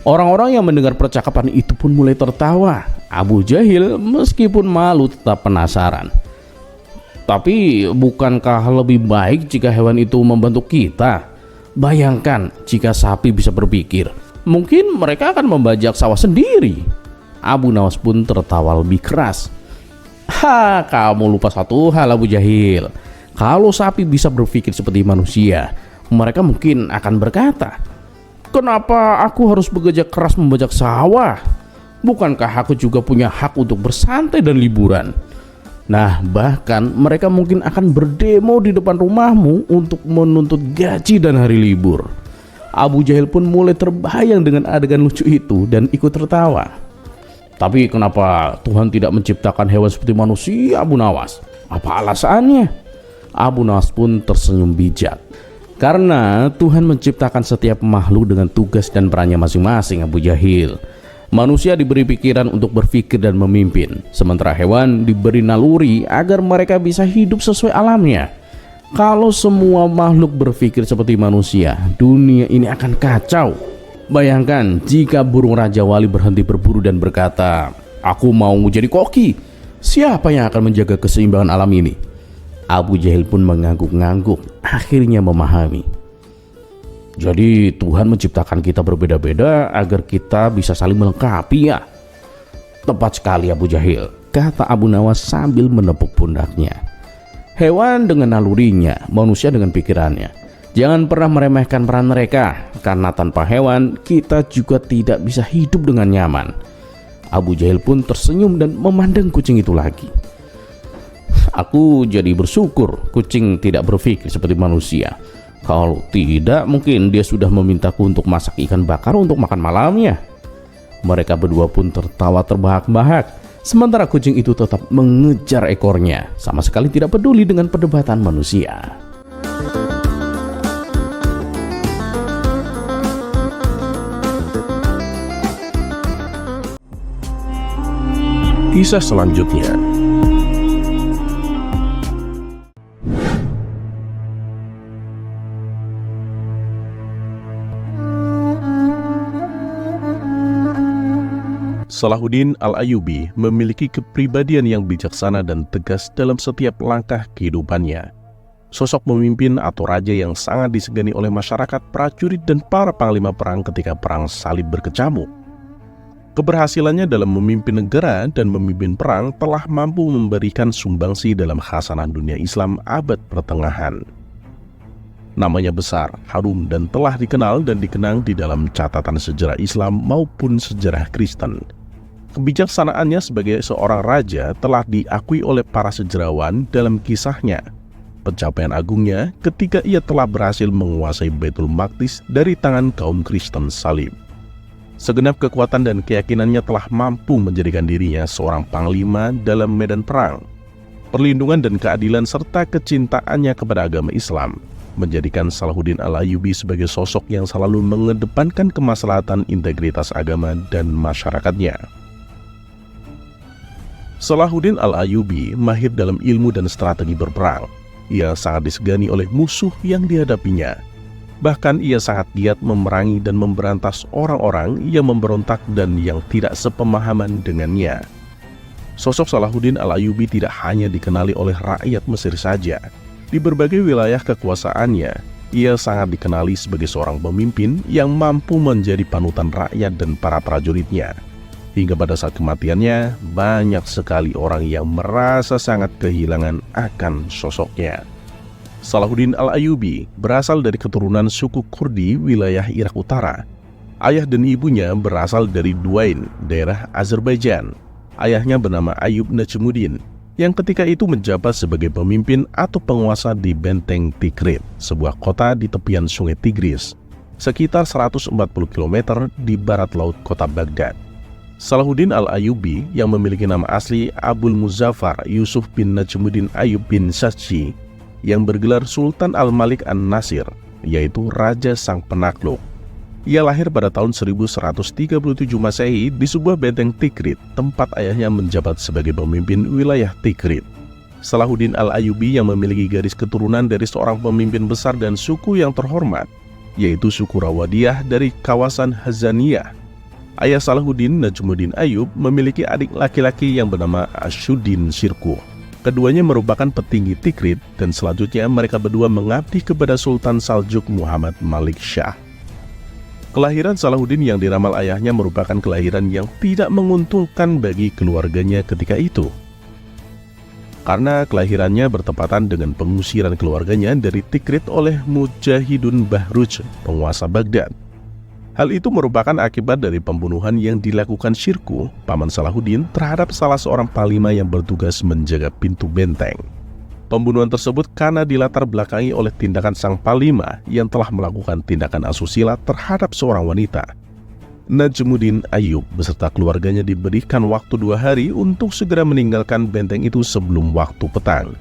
Orang-orang yang mendengar percakapan itu pun mulai tertawa. Abu Jahil meskipun malu tetap penasaran. "Tapi bukankah lebih baik jika hewan itu membantu kita? Bayangkan jika sapi bisa berpikir, mungkin mereka akan membajak sawah sendiri." Abu Nawas pun tertawa lebih keras. Kamu lupa satu hal Abu Jahil. Kalau sapi bisa berpikir seperti manusia, mereka mungkin akan berkata, kenapa aku harus bekerja keras membajak sawah? Bukankah aku juga punya hak untuk bersantai dan liburan? Nah, bahkan mereka mungkin akan berdemo di depan rumahmu untuk menuntut gaji dan hari libur. Abu Jahil pun mulai terbayang dengan adegan lucu itu dan ikut tertawa. Tapi kenapa Tuhan tidak menciptakan hewan seperti manusia, Abu Nawas? Apa alasannya? Abu Nawas pun tersenyum bijak. Karena Tuhan menciptakan setiap makhluk dengan tugas dan perannya masing-masing, Abu Jahil. Manusia diberi pikiran untuk berpikir dan memimpin, sementara hewan diberi naluri agar mereka bisa hidup sesuai alamnya. Kalau semua makhluk berpikir seperti manusia, dunia ini akan kacau. Bayangkan jika burung Raja Wali berhenti berburu dan berkata, aku mau jadi koki. Siapa yang akan menjaga keseimbangan alam ini? Abu Jahil pun mengangguk-ngangguk, akhirnya memahami. Jadi Tuhan menciptakan kita berbeda-beda agar kita bisa saling melengkapi ya. Tepat sekali Abu Jahil, kata Abu Nawas sambil menepuk pundaknya. Hewan dengan nalurinya, manusia dengan pikirannya. Jangan pernah meremehkan peran mereka, karena tanpa hewan kita juga tidak bisa hidup dengan nyaman. Abu Jahil pun tersenyum dan memandang kucing itu lagi. Aku jadi bersyukur kucing tidak berpikir seperti manusia. Kalau tidak, mungkin dia sudah memintaku untuk masak ikan bakar untuk makan malamnya. Mereka berdua pun tertawa terbahak-bahak, sementara kucing itu tetap mengejar ekornya, sama sekali tidak peduli dengan perdebatan manusia. Kisah selanjutnya. Salahuddin Al-Ayyubi memiliki kepribadian yang bijaksana dan tegas dalam setiap langkah kehidupannya. Sosok pemimpin atau raja yang sangat disegani oleh masyarakat, prajurit, dan para panglima perang ketika perang salib berkecamuk. Keberhasilannya dalam memimpin negara dan memimpin perang telah mampu memberikan sumbangsi dalam khasanah dunia Islam abad pertengahan. Namanya besar, harum, dan telah dikenal dan dikenang di dalam catatan sejarah Islam maupun sejarah Kristen. Kebijaksanaannya sebagai seorang raja telah diakui oleh para sejarawan dalam kisahnya. Pencapaian agungnya ketika ia telah berhasil menguasai Baitul Maqdis dari tangan kaum Kristen salib. Segenap kekuatan dan keyakinannya telah mampu menjadikan dirinya seorang panglima dalam medan perang. Perlindungan dan keadilan serta kecintaannya kepada agama Islam menjadikan Salahuddin Al-Ayyubi sebagai sosok yang selalu mengedepankan kemaslahatan integritas agama dan masyarakatnya. Salahuddin Al-Ayyubi mahir dalam ilmu dan strategi berperang. Ia sangat disegani oleh musuh yang dihadapinya. Bahkan ia sangat giat memerangi dan memberantas orang-orang yang memberontak dan yang tidak sepemahaman dengannya. Sosok Salahuddin Al-Ayyubi tidak hanya dikenali oleh rakyat Mesir saja. Di berbagai wilayah kekuasaannya, ia sangat dikenali sebagai seorang pemimpin yang mampu menjadi panutan rakyat dan para prajuritnya. Hingga pada saat kematiannya, banyak sekali orang yang merasa sangat kehilangan akan sosoknya. Salahuddin Al-Ayyubi berasal dari keturunan suku Kurdi wilayah Irak Utara. Ayah dan ibunya berasal dari Duain, daerah Azerbaijan. Ayahnya bernama Ayub Najmuddin, yang ketika itu menjabat sebagai pemimpin atau penguasa di Benteng Tikrit, sebuah kota di tepian sungai Tigris, sekitar 140 km di barat laut kota Baghdad. Salahuddin Al-Ayyubi yang memiliki nama asli Abul Muzaffar Yusuf bin Najmuddin Ayyub bin Sashi, yang bergelar Sultan Al-Malik An-Nasir, yaitu Raja Sang Penakluk. Ia lahir pada tahun 1137 Masehi di sebuah benteng Tikrit, tempat ayahnya menjabat sebagai pemimpin wilayah Tikrit. Salahuddin Al-Ayyubi yang memiliki garis keturunan dari seorang pemimpin besar dan suku yang terhormat, yaitu suku Rawadiyah dari kawasan Hazaniyah. Ayah Salahuddin, Najmuddin Ayyub, memiliki adik laki-laki yang bernama Asyuddin Sirkuh. Keduanya merupakan petinggi Tikrit dan selanjutnya mereka berdua mengabdi kepada Sultan Saljuk Muhammad Malik Shah. Kelahiran Salahuddin yang diramal ayahnya merupakan kelahiran yang tidak menguntungkan bagi keluarganya ketika itu. karena kelahirannya bertepatan dengan pengusiran keluarganya dari Tikrit oleh Mujahidun Bahruj, penguasa Baghdad. Hal itu merupakan akibat dari pembunuhan yang dilakukan Syirkuh, paman Salahuddin, terhadap salah seorang panglima yang bertugas menjaga pintu benteng. Pembunuhan tersebut karena dilatar belakangi oleh tindakan sang panglima yang telah melakukan tindakan asusila terhadap seorang wanita. Najmuddin Ayyub beserta keluarganya diberikan waktu 2 hari untuk segera meninggalkan benteng itu sebelum waktu petang.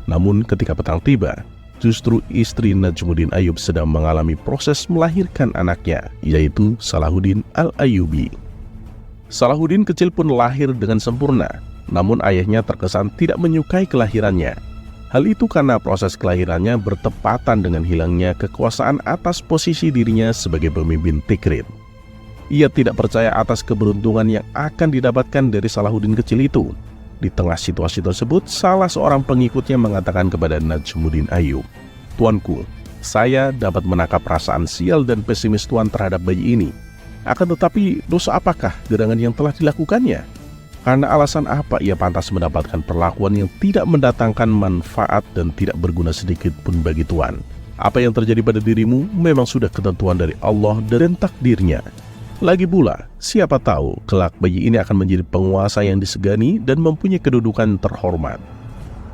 Namun ketika petang tiba, justru istri Najmuddin Ayyub sedang mengalami proses melahirkan anaknya, yaitu Salahuddin Al-Ayyubi. Salahuddin kecil pun lahir dengan sempurna, namun ayahnya terkesan tidak menyukai kelahirannya. Hal itu karena proses kelahirannya bertepatan dengan hilangnya kekuasaan atas posisi dirinya sebagai pemimpin Tikrit. Ia tidak percaya atas keberuntungan yang akan didapatkan dari Salahuddin kecil itu. Di tengah situasi tersebut, salah seorang pengikutnya mengatakan kepada Najmuddin Ayyub, "Tuanku, saya dapat menangkap perasaan sial dan pesimis Tuan terhadap bayi ini. Akan tetapi, dosa apakah gerangan yang telah dilakukannya? Karena alasan apa ia pantas mendapatkan perlakuan yang tidak mendatangkan manfaat dan tidak berguna sedikit pun bagi Tuan? Apa yang terjadi pada dirimu memang sudah ketentuan dari Allah dan takdirnya. Lagi pula, siapa tahu kelak bayi ini akan menjadi penguasa yang disegani dan mempunyai kedudukan terhormat.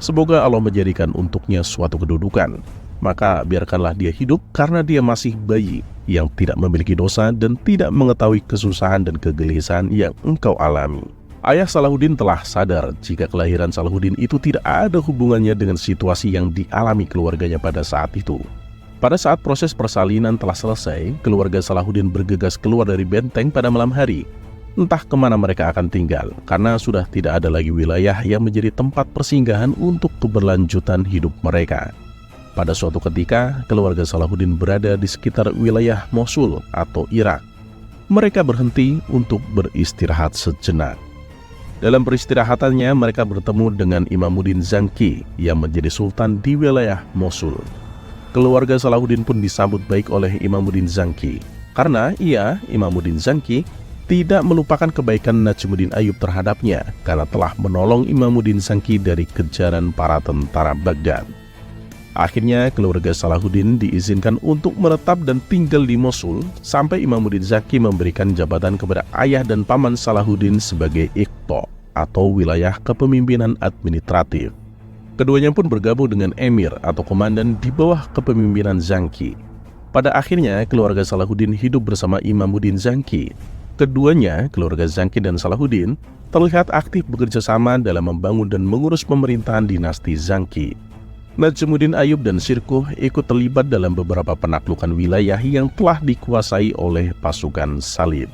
Semoga Allah menjadikan untuknya suatu kedudukan. Maka biarkanlah dia hidup karena dia masih bayi yang tidak memiliki dosa dan tidak mengetahui kesusahan dan kegelisahan yang engkau alami." Ayah Salahuddin telah sadar jika kelahiran Salahuddin itu tidak ada hubungannya dengan situasi yang dialami keluarganya pada saat itu. Pada saat proses persalinan telah selesai, keluarga Salahuddin bergegas keluar dari benteng pada malam hari. Entah kemana mereka akan tinggal, karena sudah tidak ada lagi wilayah yang menjadi tempat persinggahan untuk keberlanjutan hidup mereka. Pada suatu ketika, keluarga Salahuddin berada di sekitar wilayah Mosul atau Irak. Mereka berhenti untuk beristirahat sejenak. Dalam peristirahatannya, mereka bertemu dengan Imamuddin Zanki yang menjadi sultan di wilayah Mosul. Keluarga Salahuddin pun disambut baik oleh Imamuddin Zanki, karena Imamuddin Zanki, tidak melupakan kebaikan Najmuddin Ayyub terhadapnya karena telah menolong Imamuddin Zanki dari kejaran para tentara Baghdad. Akhirnya keluarga Salahuddin diizinkan untuk menetap dan tinggal di Mosul sampai Imamuddin Zanki memberikan jabatan kepada ayah dan paman Salahuddin sebagai Iqta atau wilayah kepemimpinan administratif. Keduanya pun bergabung dengan emir atau komandan di bawah kepemimpinan Zanki. Pada akhirnya keluarga Salahuddin hidup bersama Imamuddin Zanki. Keduanya, keluarga Zanki dan Salahuddin, terlihat aktif bekerja sama dalam membangun dan mengurus pemerintahan dinasti Zanki. Najmuddin Ayyub dan Syirkuh ikut terlibat dalam beberapa penaklukan wilayah yang telah dikuasai oleh pasukan Salib.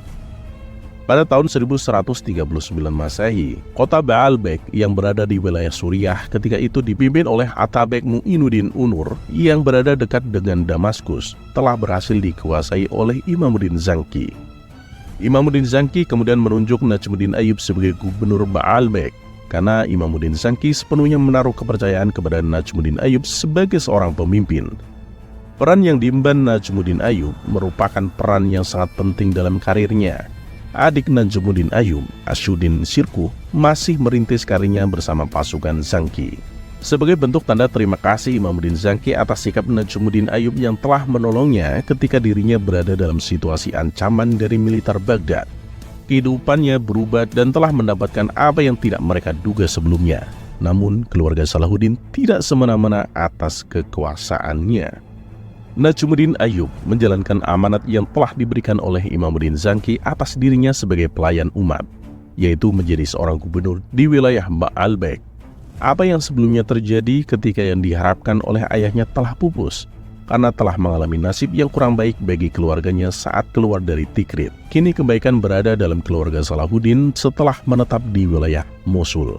Pada tahun 1139 Masehi, kota Baalbek yang berada di wilayah Suriah ketika itu dipimpin oleh Atabek Mu'inuddin Unur yang berada dekat dengan Damaskus telah berhasil dikuasai oleh Imamuddin Zanki. Imamuddin Zanki kemudian menunjuk Najmuddin Ayyub sebagai gubernur Baalbek karena Imamuddin Zanki sepenuhnya menaruh kepercayaan kepada Najmuddin Ayyub sebagai seorang pemimpin. Peran yang diemban Najmuddin Ayyub merupakan peran yang sangat penting dalam karirnya. Adik Najmuddin Ayyub, Asyuddin Syirkuh, masih merintis karirnya bersama pasukan Zanki. Sebagai bentuk tanda terima kasih Imamuddin Zanki atas sikap Najmuddin Ayyub yang telah menolongnya ketika dirinya berada dalam situasi ancaman dari militer Baghdad, kehidupannya berubah dan telah mendapatkan apa yang tidak mereka duga sebelumnya. Namun keluarga Salahuddin tidak semena-mena atas kekuasaannya. Najmuddin Ayyub menjalankan amanat yang telah diberikan oleh Imamuddin Zanki atas dirinya sebagai pelayan umat, yaitu menjadi seorang gubernur di wilayah Baalbek. Apa yang sebelumnya terjadi ketika yang diharapkan oleh ayahnya telah pupus, karena telah mengalami nasib yang kurang baik bagi keluarganya saat keluar dari Tikrit. Kini kebaikan berada dalam keluarga Salahuddin setelah menetap di wilayah Mosul.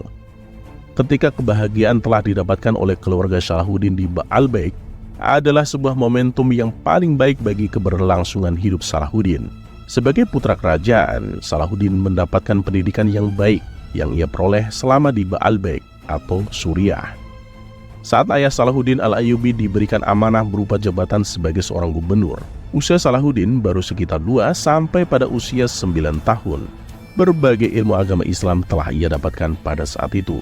Ketika kebahagiaan telah didapatkan oleh keluarga Salahuddin di Baalbek, adalah sebuah momentum yang paling baik bagi keberlangsungan hidup Salahuddin. Sebagai putra kerajaan, Salahuddin mendapatkan pendidikan yang baik yang ia peroleh selama di Baalbek atau Suriah. Saat ayah Salahuddin Al-Ayyubi diberikan amanah berupa jabatan sebagai seorang gubernur, usia Salahuddin baru sekitar 2 sampai pada usia 9 tahun. Berbagai ilmu agama Islam telah ia dapatkan pada saat itu.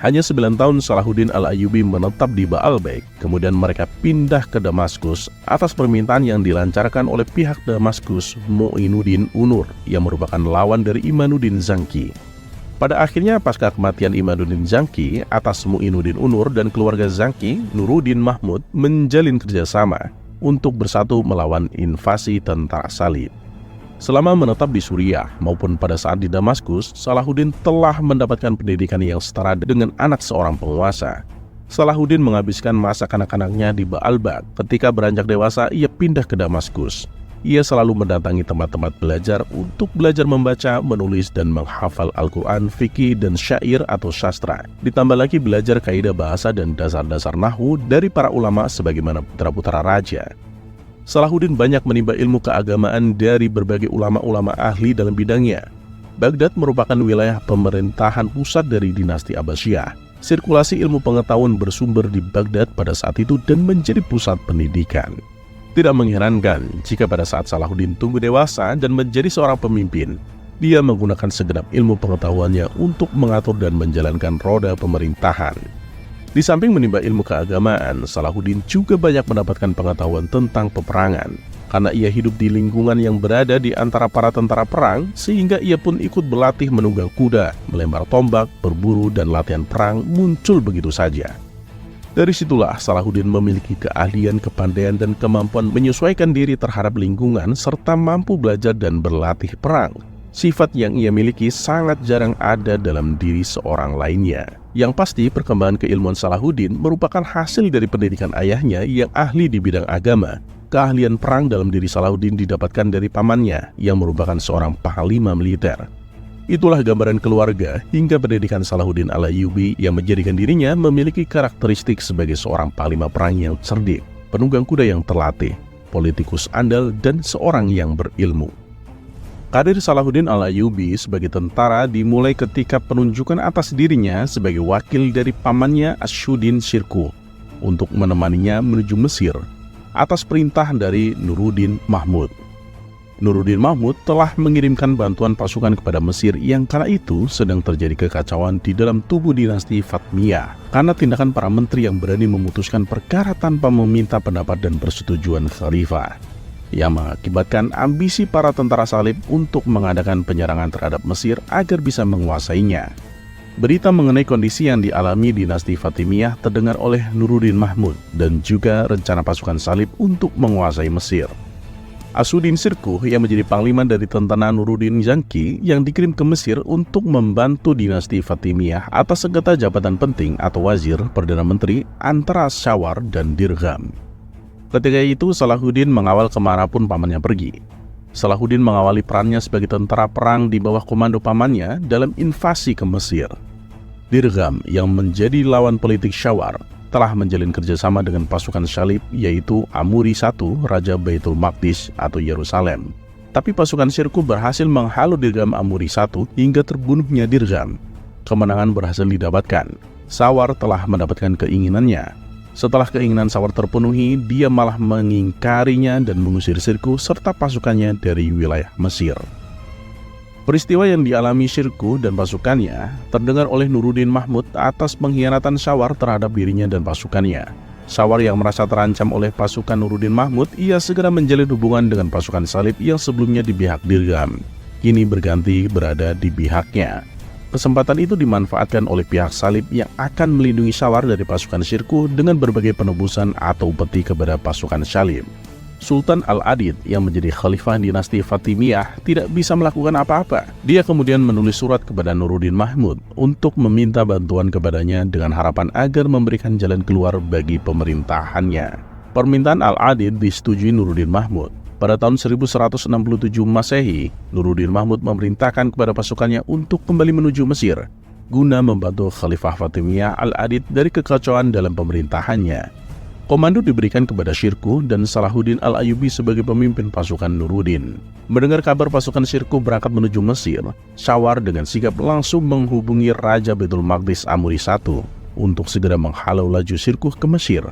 Hanya 9 tahun Salahuddin Al-Ayyubi menetap di Baalbek, kemudian mereka pindah ke Damaskus atas permintaan yang dilancarkan oleh pihak Damaskus Mu'inuddin Unur yang merupakan lawan dari Imanuddin Zangki. Pada akhirnya pasca kematian Imanuddin Zangki, atas Mu'inuddin Unur dan keluarga Zangki, Nuruddin Mahmud menjalin kerjasama untuk bersatu melawan invasi tentara Salib. Selama menetap di Suriah maupun pada saat di Damaskus, Salahuddin telah mendapatkan pendidikan yang setara dengan anak seorang penguasa. Salahuddin menghabiskan masa kanak-kanaknya di Baalbek. Ketika beranjak dewasa, ia pindah ke Damaskus. Ia selalu mendatangi tempat-tempat belajar untuk belajar membaca, menulis, dan menghafal Al-Quran, fikih, dan syair atau sastra. Ditambah lagi belajar kaidah bahasa dan dasar-dasar nahwu dari para ulama sebagaimana putra-putra raja. Salahuddin banyak menimba ilmu keagamaan dari berbagai ulama-ulama ahli dalam bidangnya. Baghdad merupakan wilayah pemerintahan pusat dari dinasti Abbasiyah. Sirkulasi ilmu pengetahuan bersumber di Baghdad pada saat itu dan menjadi pusat pendidikan. Tidak mengherankan jika pada saat Salahuddin tumbuh dewasa dan menjadi seorang pemimpin, dia menggunakan segenap ilmu pengetahuannya untuk mengatur dan menjalankan roda pemerintahan. Di samping menimba ilmu keagamaan, Salahuddin juga banyak mendapatkan pengetahuan tentang peperangan. Karena ia hidup di lingkungan yang berada di antara para tentara perang, sehingga ia pun ikut berlatih menunggang kuda, melempar tombak, berburu, dan latihan perang muncul begitu saja. Dari situlah Salahuddin memiliki keahlian, kepandaian, dan kemampuan menyesuaikan diri terhadap lingkungan serta mampu belajar dan berlatih perang. Sifat yang ia miliki sangat jarang ada dalam diri seorang lainnya. Yang pasti perkembangan keilmuan Salahuddin merupakan hasil dari pendidikan ayahnya yang ahli di bidang agama. Keahlian perang dalam diri Salahuddin didapatkan dari pamannya yang merupakan seorang panglima militer. Itulah gambaran keluarga hingga pendidikan Salahuddin Al-Ayyubi yang menjadikan dirinya memiliki karakteristik sebagai seorang panglima perang yang cerdik, penunggang kuda yang terlatih, politikus andal, dan seorang yang berilmu. Karir Salahuddin Al-Ayyubi sebagai tentara dimulai ketika penunjukan atas dirinya sebagai wakil dari pamannya Asyuddin Shirkuh untuk menemaninya menuju Mesir atas perintah dari Nuruddin Mahmud. Nuruddin Mahmud telah mengirimkan bantuan pasukan kepada Mesir yang kala itu sedang terjadi kekacauan di dalam tubuh dinasti Fatimiyah karena tindakan para menteri yang berani memutuskan perkara tanpa meminta pendapat dan persetujuan khalifah, yang mengakibatkan ambisi para tentara Salib untuk mengadakan penyerangan terhadap Mesir agar bisa menguasainya. Berita mengenai kondisi yang dialami dinasti Fatimiyah terdengar oleh Nuruddin Mahmud dan juga rencana pasukan Salib untuk menguasai Mesir. Asyuddin Shirkuh yang menjadi panglima dari tentara Nuruddin Zangki yang dikirim ke Mesir untuk membantu dinasti Fatimiyah atas sengketa jabatan penting atau wazir Perdana Menteri antara Syawar dan Dirgham. Ketika itu Salahuddin mengawal kemanapun pamannya pergi. Salahuddin mengawali perannya sebagai tentara perang di bawah komando pamannya dalam invasi ke Mesir. Dirgham yang menjadi lawan politik Syawar telah menjalin kerjasama dengan pasukan Salib yaitu Amuri I, Raja Baitul Maqdis atau Yerusalem. Tapi pasukan Shirkuh berhasil menghalau Dirgham Amuri I hingga terbunuhnya Dirgham. Kemenangan berhasil didapatkan. Syawar telah mendapatkan keinginannya. Setelah keinginan Syawar terpenuhi, dia malah mengingkarinya dan mengusir Shirkuh serta pasukannya dari wilayah Mesir. Peristiwa yang dialami Shirkuh dan pasukannya terdengar oleh Nuruddin Mahmud atas pengkhianatan Syawar terhadap dirinya dan pasukannya. Syawar yang merasa terancam oleh pasukan Nuruddin Mahmud, ia segera menjalin hubungan dengan pasukan Salib yang sebelumnya di pihak Dirgham, kini berganti berada di pihaknya. Kesempatan itu dimanfaatkan oleh pihak Salib yang akan melindungi Syawar dari pasukan Shirkuh dengan berbagai penebusan atau peti kepada pasukan Salib. Sultan Al-Adid yang menjadi khalifah dinasti Fatimiyah tidak bisa melakukan apa-apa. Dia kemudian menulis surat kepada Nuruddin Mahmud untuk meminta bantuan kepadanya dengan harapan agar memberikan jalan keluar bagi pemerintahannya. Permintaan Al-Adid disetujui Nuruddin Mahmud. Pada tahun 1167 Masehi, Nuruddin Mahmud memerintahkan kepada pasukannya untuk kembali menuju Mesir guna membantu Khalifah Fatimiyah Al-Adid dari kekacauan dalam pemerintahannya. Komando diberikan kepada Shirkuh dan Salahuddin Al-Ayyubi sebagai pemimpin pasukan Nuruddin. Mendengar kabar pasukan Shirkuh berangkat menuju Mesir, Syawar dengan sigap langsung menghubungi Raja Baitul Maqdis Amuri I untuk segera menghalau laju Shirkuh ke Mesir.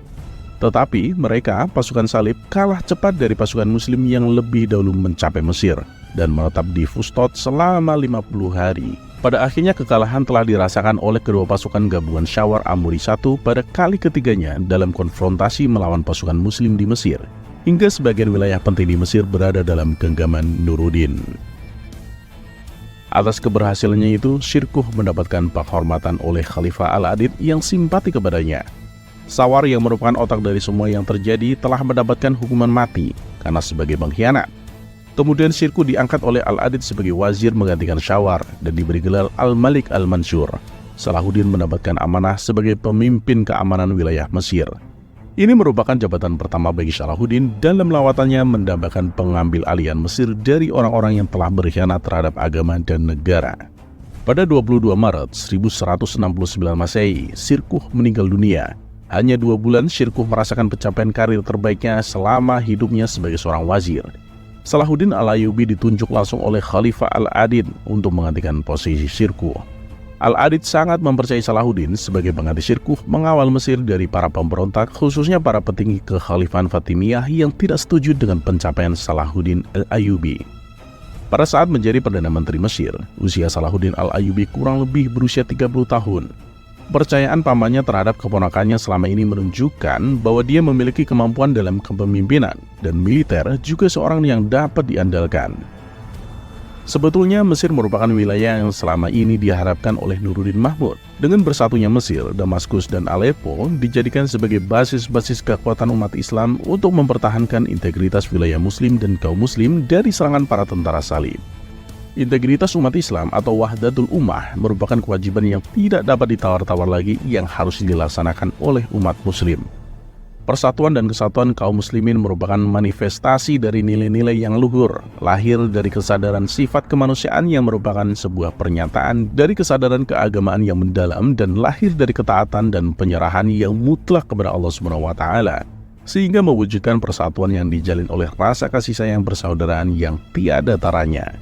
Tetapi mereka, pasukan Salib, kalah cepat dari pasukan Muslim yang lebih dahulu mencapai Mesir dan menetap di Fustot selama 50 hari. Pada akhirnya kekalahan telah dirasakan oleh kedua pasukan gabungan Syawar Amuri I pada kali ketiganya dalam konfrontasi melawan pasukan Muslim di Mesir, hingga sebagian wilayah penting di Mesir berada dalam genggaman Nuruddin. Atas keberhasilannya itu, Syirkuh mendapatkan penghormatan oleh Khalifah Al-Adid yang simpati kepadanya. Sawar yang merupakan otak dari semua yang terjadi telah mendapatkan hukuman mati karena sebagai pengkhianat. Kemudian Syirkuh diangkat oleh Al-Adid sebagai wazir menggantikan Syawar dan diberi gelar Al-Malik Al-Mansur. Salahuddin mendapatkan amanah sebagai pemimpin keamanan wilayah Mesir. Ini merupakan jabatan pertama bagi Salahuddin dalam lawatannya mendambakan pengambil alihan Mesir dari orang-orang yang telah berkhianat terhadap agama dan negara. Pada 22 Maret 1169 Masehi, Syirkuh meninggal dunia. Hanya 2 bulan Syirkuh merasakan pencapaian karir terbaiknya selama hidupnya sebagai seorang wazir. Salahuddin Al-Ayyubi ditunjuk langsung oleh Khalifah Al-Adid untuk menggantikan posisi Syirkuh. Al-Adid sangat mempercayai Salahuddin sebagai pengganti Syirkuh mengawal Mesir dari para pemberontak, khususnya para petinggi kekhalifahan Fatimiyah yang tidak setuju dengan pencapaian Salahuddin Al-Ayyubi. Pada saat menjadi Perdana Menteri Mesir, usia Salahuddin Al-Ayyubi kurang lebih berusia 30 tahun. Kepercayaan pamannya terhadap keponakannya selama ini menunjukkan bahwa dia memiliki kemampuan dalam kepemimpinan dan militer juga seorang yang dapat diandalkan. Sebetulnya Mesir merupakan wilayah yang selama ini diharapkan oleh Nuruddin Mahmud. Dengan bersatunya Mesir, Damaskus, dan Aleppo dijadikan sebagai basis-basis kekuatan umat Islam untuk mempertahankan integritas wilayah Muslim dan kaum Muslim dari serangan para tentara salib. Integritas umat Islam atau Wahdatul Ummah merupakan kewajiban yang tidak dapat ditawar-tawar lagi yang harus dilaksanakan oleh umat Muslim. Persatuan dan kesatuan kaum muslimin merupakan manifestasi dari nilai-nilai yang luhur, lahir dari kesadaran sifat kemanusiaan yang merupakan sebuah pernyataan dari kesadaran keagamaan yang mendalam dan lahir dari ketaatan dan penyerahan yang mutlak kepada Allah SWT, sehingga mewujudkan persatuan yang dijalin oleh rasa kasih sayang persaudaraan yang tiada taranya.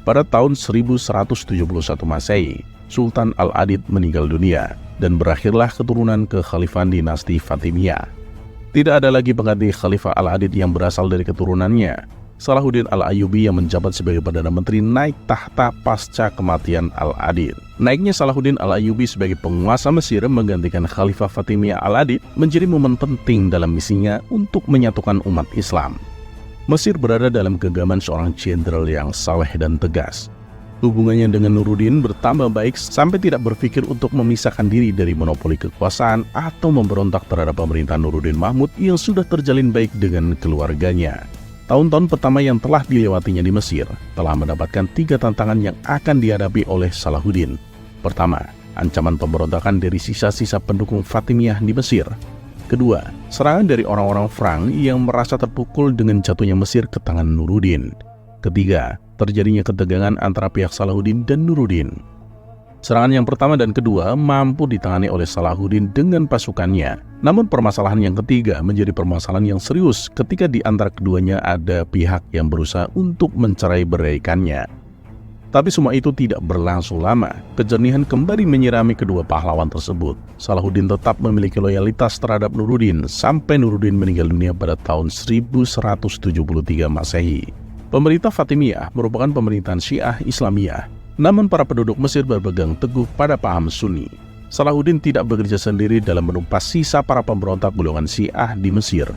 Pada tahun 1171 Masehi, Sultan Al-Adid meninggal dunia dan berakhirlah keturunan kekhalifahan dinasti Fatimiyah. Tidak ada lagi pengganti Khalifah Al-Adid yang berasal dari keturunannya. Salahuddin Al-Ayyubi yang menjabat sebagai Perdana Menteri naik tahta pasca kematian Al-Adid. Naiknya Salahuddin Al-Ayyubi sebagai penguasa Mesir menggantikan Khalifah Fatimiyah Al-Adid menjadi momen penting dalam misinya untuk menyatukan umat Islam. Mesir berada dalam genggaman seorang jenderal yang saleh dan tegas. Hubungannya dengan Nuruddin bertambah baik sampai tidak berpikir untuk memisahkan diri dari monopoli kekuasaan atau memberontak terhadap pemerintahan Nuruddin Mahmud yang sudah terjalin baik dengan keluarganya. Tahun-tahun pertama yang telah dilewatinya di Mesir telah mendapatkan 3 tantangan yang akan dihadapi oleh Salahuddin. Pertama, ancaman pemberontakan dari sisa-sisa pendukung Fatimiyah di Mesir. Kedua, serangan dari orang-orang Frank yang merasa terpukul dengan jatuhnya Mesir ke tangan Nuruddin. Ketiga, terjadinya ketegangan antara pihak Salahuddin dan Nuruddin. Serangan yang pertama dan kedua mampu ditangani oleh Salahuddin dengan pasukannya. Namun permasalahan yang ketiga menjadi permasalahan yang serius ketika di antara keduanya ada pihak yang berusaha untuk mencerai-beraikannya. Tapi semua itu tidak berlangsung lama. Kejernihan kembali menyirami kedua pahlawan tersebut. Salahuddin tetap memiliki loyalitas terhadap Nuruddin sampai Nuruddin meninggal dunia pada tahun 1173 Masehi. Pemerintah Fatimiyah merupakan pemerintahan Syiah Islamiyah. Namun para penduduk Mesir berpegang teguh pada paham Sunni. Salahuddin tidak bekerja sendiri dalam menumpas sisa para pemberontak golongan Syiah di Mesir.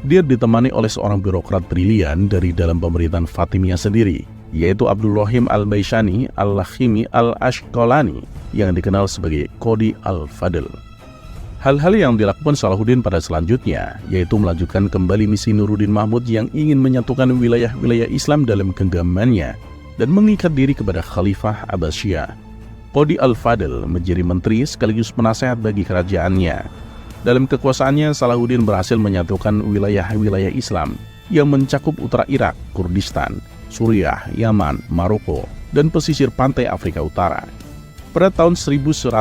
Dia ditemani oleh seorang birokrat brilian dari dalam pemerintahan Fatimiyah sendiri, yaitu Abdurrahim Al-Baishani Al-Lakhimi Al-Ashqalani yang dikenal sebagai Qadi Al-Fadl. Hal-hal yang dilakukan Salahuddin pada selanjutnya yaitu melanjutkan kembali misi Nuruddin Mahmud yang ingin menyatukan wilayah-wilayah Islam dalam genggamannya dan mengikat diri kepada Khalifah Abbasiyah. Qadi Al-Fadl menjadi menteri sekaligus penasehat bagi kerajaannya. Dalam kekuasaannya, Salahuddin berhasil menyatukan wilayah-wilayah Islam yang mencakup utara Irak, Kurdistan, Suriah, Yaman, Maroko, dan pesisir pantai Afrika Utara. Pada tahun 1177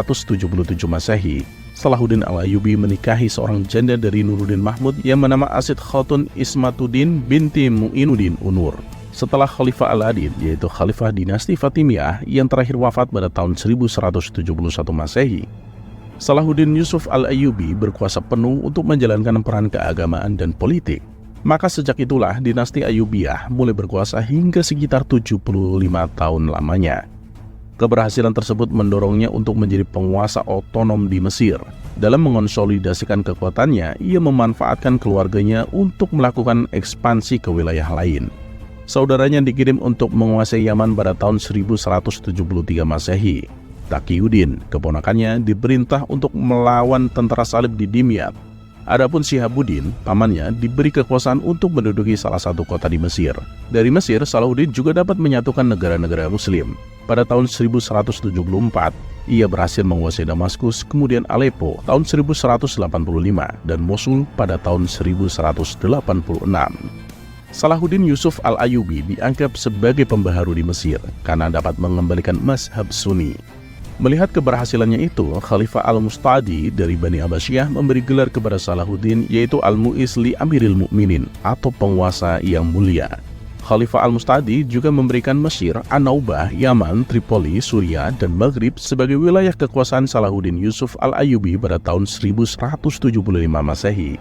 Masehi, Salahuddin Al-Ayyubi menikahi seorang janda dari Nuruddin Mahmud yang bernama Asid Khatun Ismatuddin binti Mu'inuddin Unur. Setelah Khalifah Al-Adid, yaitu Khalifah dinasti Fatimiyah yang terakhir wafat pada tahun 1171 Masehi, Salahuddin Yusuf Al-Ayyubi berkuasa penuh untuk menjalankan peran keagamaan dan politik. Maka sejak itulah dinasti Ayyubiyah mulai berkuasa hingga sekitar 75 tahun lamanya. Keberhasilan tersebut mendorongnya untuk menjadi penguasa otonom di Mesir. Dalam mengonsolidasikan kekuatannya, ia memanfaatkan keluarganya untuk melakukan ekspansi ke wilayah lain. Saudaranya dikirim untuk menguasai Yaman pada tahun 1173 Masehi. Taqiyuddin, keponakannya, diperintah untuk melawan tentara salib di Dimyat. Adapun Syihabuddin, pamannya, diberi kekuasaan untuk menduduki salah satu kota di Mesir. Dari Mesir, Salahuddin juga dapat menyatukan negara-negara Muslim. Pada tahun 1174, ia berhasil menguasai Damaskus, kemudian Aleppo tahun 1185, dan Mosul pada tahun 1186. Salahuddin Yusuf Al-Ayyubi dianggap sebagai pembaharu di Mesir karena dapat mengembalikan mazhab Sunni. Melihat keberhasilannya itu, Khalifah Al-Mustadi dari Bani Abbasiyah memberi gelar kepada Salahuddin yaitu Al-Mu'is li Amiril Mu'minin atau penguasa yang mulia. Khalifah Al-Mustadi juga memberikan Mesir, An-Naubah, Yaman, Tripoli, Suriah, dan Maghrib sebagai wilayah kekuasaan Salahuddin Yusuf Al-Ayyubi pada tahun 1175 Masehi.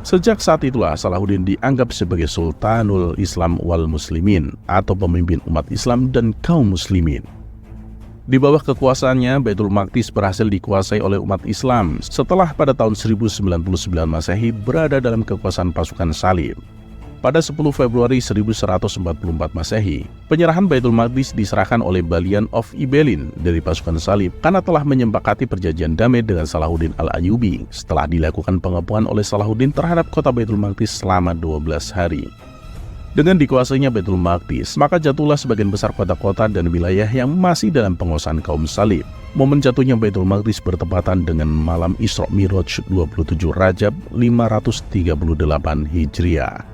Sejak saat itulah Salahuddin dianggap sebagai Sultanul Islam wal Muslimin atau pemimpin umat Islam dan kaum muslimin. Di bawah kekuasaannya, Baitul Maqdis berhasil dikuasai oleh umat Islam setelah pada tahun 1099 Masehi berada dalam kekuasaan pasukan salib. Pada 10 Februari 1144 Masehi, penyerahan Baitul Maqdis diserahkan oleh Balian of Ibelin dari pasukan salib karena telah menyepakati perjanjian damai dengan Salahuddin Al-Ayyubi setelah dilakukan pengepungan oleh Salahuddin terhadap kota Baitul Maqdis selama 12 hari. Dengan dikuasainya Baitul Maqdis, maka jatuhlah sebagian besar kota-kota dan wilayah yang masih dalam penguasaan kaum salib. Momen jatuhnya Baitul Maqdis bertepatan dengan malam Isra Miraj 27 Rajab 538 Hijriah.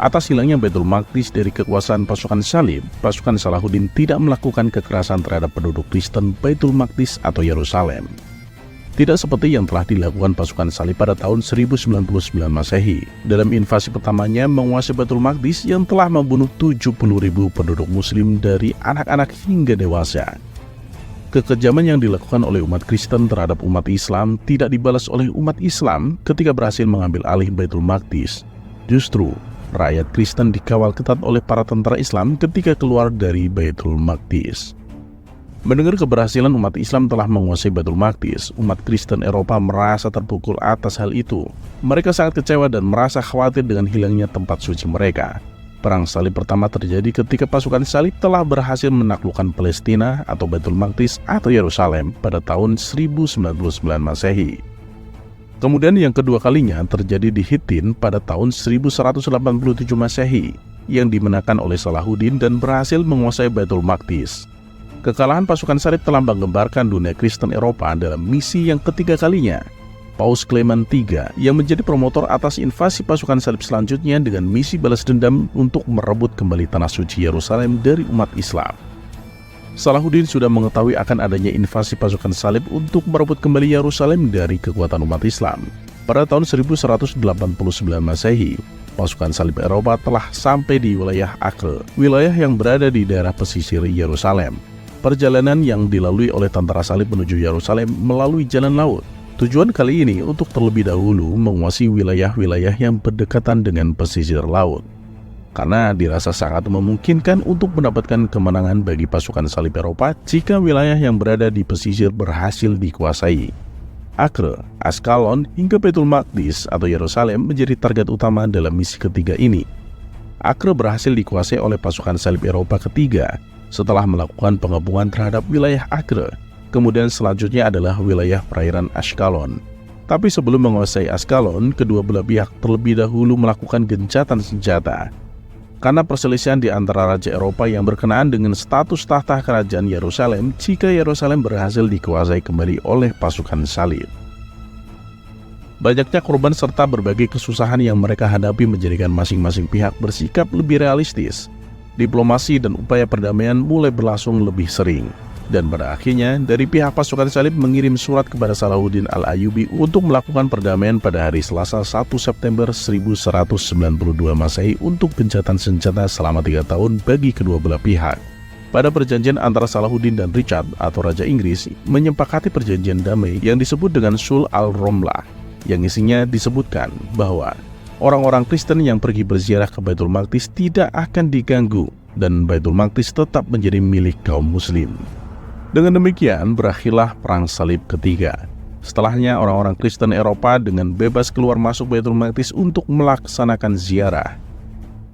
Atas hilangnya Baitul Maqdis dari kekuasaan pasukan salib, pasukan Salahuddin tidak melakukan kekerasan terhadap penduduk Kristen Baitul Maqdis atau Yerusalem. Tidak seperti yang telah dilakukan pasukan salib pada tahun 1099 Masehi. Dalam invasi pertamanya menguasai Baitul Maqdis yang telah membunuh 70.000 penduduk muslim dari anak-anak hingga dewasa. Kekejaman yang dilakukan oleh umat Kristen terhadap umat Islam tidak dibalas oleh umat Islam ketika berhasil mengambil alih Baitul Maqdis. Justru, rakyat Kristen dikawal ketat oleh para tentara Islam ketika keluar dari Baitul Maqdis. Mendengar keberhasilan umat Islam telah menguasai Baitul Maqdis, umat Kristen Eropa merasa terpukul atas hal itu. Mereka sangat kecewa dan merasa khawatir dengan hilangnya tempat suci mereka. Perang salib pertama terjadi ketika pasukan salib telah berhasil menaklukkan Palestina atau Baitul Maqdis atau Yerusalem pada tahun 1099 Masehi. Kemudian yang kedua kalinya terjadi di Hittin pada tahun 1187 Masehi yang dimenangkan oleh Salahuddin dan berhasil menguasai Baitul Maqdis. Kekalahan pasukan salib telah menggembarkan dunia Kristen Eropa dalam misi yang ketiga kalinya. Paus Clement III yang menjadi promotor atas invasi pasukan salib selanjutnya dengan misi balas dendam untuk merebut kembali tanah suci Yerusalem dari umat Islam. Salahuddin sudah mengetahui akan adanya invasi pasukan salib untuk merebut kembali Yerusalem dari kekuatan umat Islam. Pada tahun 1189 Masehi, pasukan salib Eropa telah sampai di wilayah Acre, wilayah yang berada di daerah pesisir Yerusalem. Perjalanan yang dilalui oleh tentara salib menuju Yerusalem melalui jalan laut. Tujuan kali ini untuk terlebih dahulu menguasai wilayah-wilayah yang berdekatan dengan pesisir laut. Karena dirasa sangat memungkinkan untuk mendapatkan kemenangan bagi pasukan salib Eropa jika wilayah yang berada di pesisir berhasil dikuasai. Acre, Askalon, hingga Baitul Maqdis atau Yerusalem menjadi target utama dalam misi ketiga ini. Acre berhasil dikuasai oleh pasukan salib Eropa ketiga setelah melakukan pengepungan terhadap wilayah Acre. Kemudian selanjutnya adalah wilayah perairan Askalon. Tapi sebelum menguasai Askalon, kedua belah pihak terlebih dahulu melakukan gencatan senjata. Karena perselisihan di antara raja Eropa yang berkenaan dengan status tahta kerajaan Yerusalem jika Yerusalem berhasil dikuasai kembali oleh pasukan salib. Banyaknya korban serta berbagai kesusahan yang mereka hadapi menjadikan masing-masing pihak bersikap lebih realistis. Diplomasi dan upaya perdamaian mulai berlangsung lebih sering. Dan pada akhirnya, dari pihak pasukan salib mengirim surat kepada Salahuddin Al-Ayyubi untuk melakukan perdamaian pada hari Selasa 1 September 1192 Masehi untuk gencatan senjata selama 3 tahun bagi kedua belah pihak. Pada perjanjian antara Salahuddin dan Richard atau Raja Inggris menyepakati perjanjian damai yang disebut dengan Sul al-Romlah, yang isinya disebutkan bahwa orang-orang Kristen yang pergi berziarah ke Baitul Maqdis tidak akan diganggu dan Baitul Maqdis tetap menjadi milik kaum muslim. Dengan demikian berakhirlah Perang Salib ketiga. Setelahnya orang-orang Kristen Eropa dengan bebas keluar masuk Baitul Maqdis untuk melaksanakan ziarah.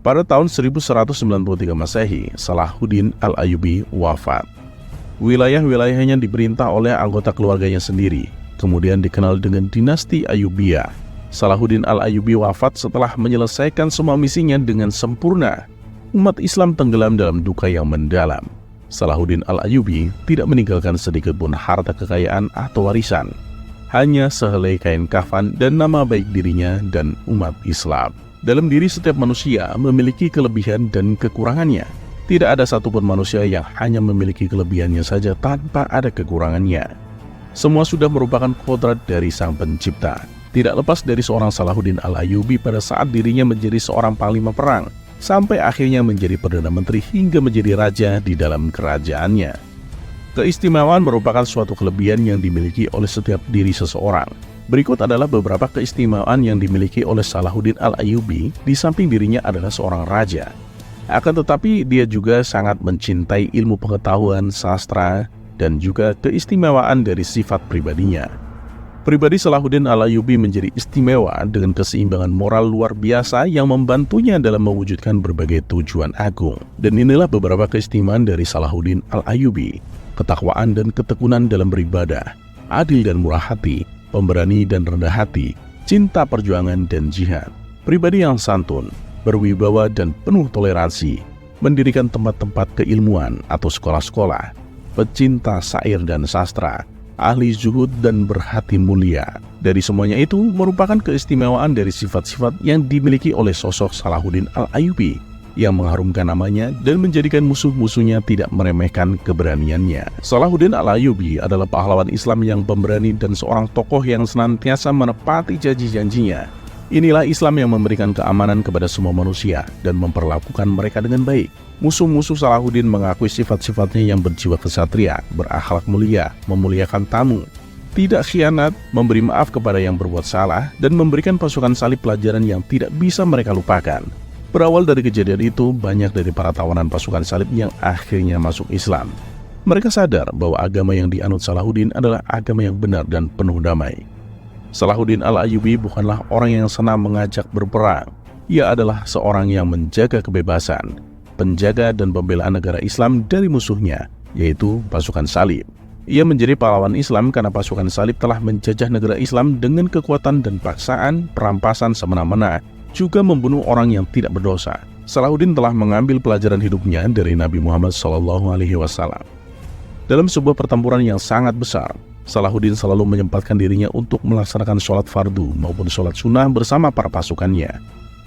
Pada tahun 1193 Masehi, Salahuddin Al-Ayyubi wafat. Wilayah-wilayahnya diperintah oleh anggota keluarganya sendiri, kemudian dikenal dengan dinasti Ayyubiyah. Salahuddin Al-Ayyubi wafat setelah menyelesaikan semua misinya dengan sempurna. Umat Islam tenggelam dalam duka yang mendalam. Salahuddin Al-Ayyubi tidak meninggalkan sedikit pun harta kekayaan atau warisan. Hanya sehelai kain kafan dan nama baik dirinya dan umat Islam. Dalam diri setiap manusia memiliki kelebihan dan kekurangannya. Tidak ada satupun manusia yang hanya memiliki kelebihannya saja tanpa ada kekurangannya. Semua sudah merupakan kodrat dari Sang Pencipta. Tidak lepas dari seorang Salahuddin Al-Ayyubi pada saat dirinya menjadi seorang panglima perang, sampai akhirnya menjadi Perdana Menteri hingga menjadi raja di dalam kerajaannya. Keistimewaan merupakan suatu kelebihan yang dimiliki oleh setiap diri seseorang. Berikut adalah beberapa keistimewaan yang dimiliki oleh Salahuddin Al-Ayyubi di samping dirinya adalah seorang raja. Akan tetapi dia juga sangat mencintai ilmu pengetahuan, sastra, dan juga keistimewaan dari sifat pribadinya. Pribadi Salahuddin Al-Ayyubi menjadi istimewa dengan keseimbangan moral luar biasa yang membantunya dalam mewujudkan berbagai tujuan agung. Dan inilah beberapa keistimewaan dari Salahuddin Al-Ayyubi: ketakwaan dan ketekunan dalam beribadah, adil dan murah hati, pemberani dan rendah hati, cinta perjuangan dan jihad, pribadi yang santun, berwibawa dan penuh toleransi, mendirikan tempat-tempat keilmuan atau sekolah-sekolah, pecinta syair dan sastra, ahli zuhud dan berhati mulia. Dari semuanya itu merupakan keistimewaan dari sifat-sifat yang dimiliki oleh sosok Salahuddin Al-Ayyubi yang mengharumkan namanya dan menjadikan musuh-musuhnya tidak meremehkan keberaniannya. Salahuddin Al-Ayyubi adalah pahlawan Islam yang pemberani dan seorang tokoh yang senantiasa menepati janji-janjinya. Inilah Islam yang memberikan keamanan kepada semua manusia dan memperlakukan mereka dengan baik. Musuh-musuh Salahuddin mengakui sifat-sifatnya yang berjiwa kesatria, berakhlak mulia, memuliakan tamu, tidak khianat, memberi maaf kepada yang berbuat salah, dan memberikan pasukan salib pelajaran yang tidak bisa mereka lupakan. Berawal dari kejadian itu, banyak dari para tawanan pasukan salib yang akhirnya masuk Islam. Mereka sadar bahwa agama yang dianut Salahuddin adalah agama yang benar dan penuh damai. Salahuddin Al-Ayyubi bukanlah orang yang senang mengajak berperang. Ia adalah seorang yang menjaga kebebasan, penjaga dan pembela negara Islam dari musuhnya, yaitu pasukan salib. Ia menjadi pahlawan Islam karena pasukan salib telah menjajah negara Islam dengan kekuatan dan paksaan, perampasan semena-mena, juga membunuh orang yang tidak berdosa. Salahuddin telah mengambil pelajaran hidupnya dari Nabi Muhammad SAW. Dalam sebuah pertempuran yang sangat besar, Salahuddin selalu menyempatkan dirinya untuk melaksanakan sholat fardu maupun sholat sunnah bersama para pasukannya.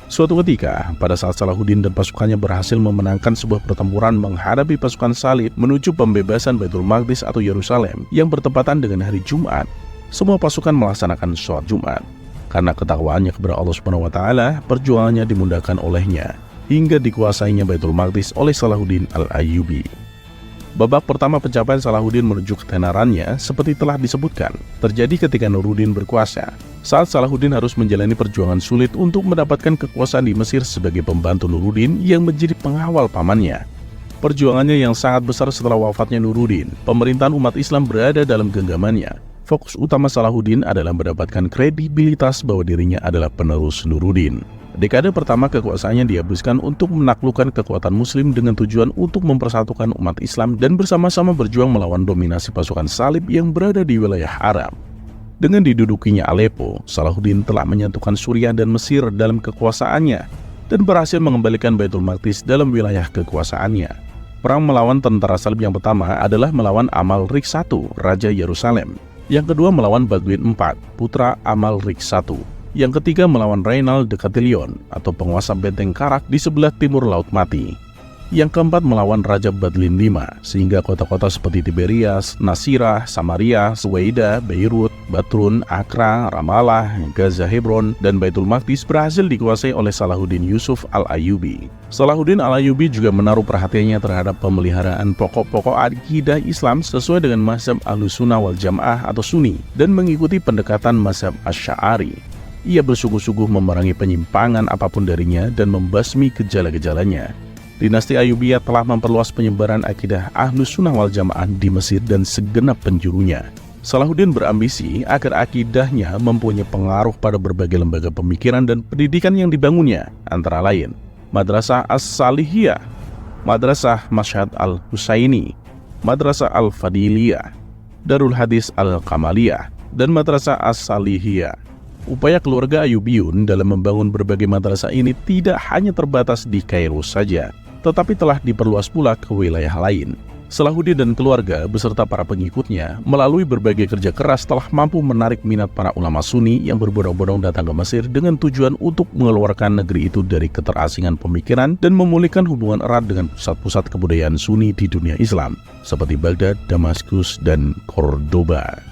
Suatu ketika, pada saat Salahuddin dan pasukannya berhasil memenangkan sebuah pertempuran menghadapi pasukan salib menuju pembebasan Baitul Maqdis atau Yerusalem yang bertepatan dengan hari Jumat, semua pasukan melaksanakan sholat Jumat. Karena ketakwaannya kepada Allah SWT, perjuangannya dimudahkan olehnya hingga dikuasainya Baitul Maqdis oleh Salahuddin Al-Ayyubi. Babak pertama pencapaian Salahuddin menuju ketenarannya seperti telah disebutkan terjadi ketika Nuruddin berkuasa. Saat Salahuddin harus menjalani perjuangan sulit untuk mendapatkan kekuasaan di Mesir sebagai pembantu Nuruddin yang menjadi pengawal pamannya. Perjuangannya yang sangat besar setelah wafatnya Nuruddin, pemerintahan umat Islam berada dalam genggamannya. Fokus utama Salahuddin adalah mendapatkan kredibilitas bahwa dirinya adalah penerus Nuruddin. Dekade pertama kekuasaannya dihabiskan untuk menaklukkan kekuatan muslim dengan tujuan untuk mempersatukan umat Islam dan bersama-sama berjuang melawan dominasi pasukan salib yang berada di wilayah Arab. Dengan didudukinya Aleppo, Salahuddin telah menyatukan Suriah dan Mesir dalam kekuasaannya dan berhasil mengembalikan Baitul Maqdis dalam wilayah kekuasaannya. Perang melawan tentara salib yang pertama adalah melawan Amalrik I, Raja Yerusalem. Yang kedua melawan Baldwin IV, putra Amalrik I. Yang ketiga melawan Reynald de Catillon atau penguasa benteng Karak di sebelah timur Laut Mati. Yang keempat melawan Raja Badlin V, sehingga kota-kota seperti Tiberias, Nasirah, Samaria, Suwaida, Beirut, Batrun, Akra, Ramallah, Gaza, Hebron, dan Baitul Maqdis berhasil dikuasai oleh Salahuddin Yusuf Al-Ayyubi. Salahuddin Al-Ayyubi juga menaruh perhatiannya terhadap pemeliharaan pokok-pokok akidah Islam sesuai dengan mazhab Ahlussunnah wal Jamaah atau Sunni dan mengikuti pendekatan mazhab Asy'ari. Ia bersungguh-sungguh memerangi penyimpangan apapun darinya dan membasmi gejala-gejalanya. Dinasti Ayyubiyah telah memperluas penyebaran akidah Ahlus Sunnah wal Jamaah di Mesir dan segenap penjurunya. Salahuddin berambisi agar akidahnya mempunyai pengaruh pada berbagai lembaga pemikiran dan pendidikan yang dibangunnya, antara lain Madrasah As-Salihiyah, Madrasah Mashhad Al-Husaini, Madrasah Al-Fadiliyah, Darul Hadis Al-Kamaliyah, dan Madrasah As-Salihiyah. Upaya keluarga Ayyubiyun dalam membangun berbagai madrasah ini tidak hanya terbatas di Kairo saja, tetapi telah diperluas pula ke wilayah lain. Salahuddin dan keluarga beserta para pengikutnya melalui berbagai kerja keras telah mampu menarik minat para ulama Sunni yang berbondong-bondong datang ke Mesir dengan tujuan untuk mengeluarkan negeri itu dari keterasingan pemikiran dan memulihkan hubungan erat dengan pusat-pusat kebudayaan Sunni di dunia Islam seperti Baghdad, Damaskus, dan Cordoba.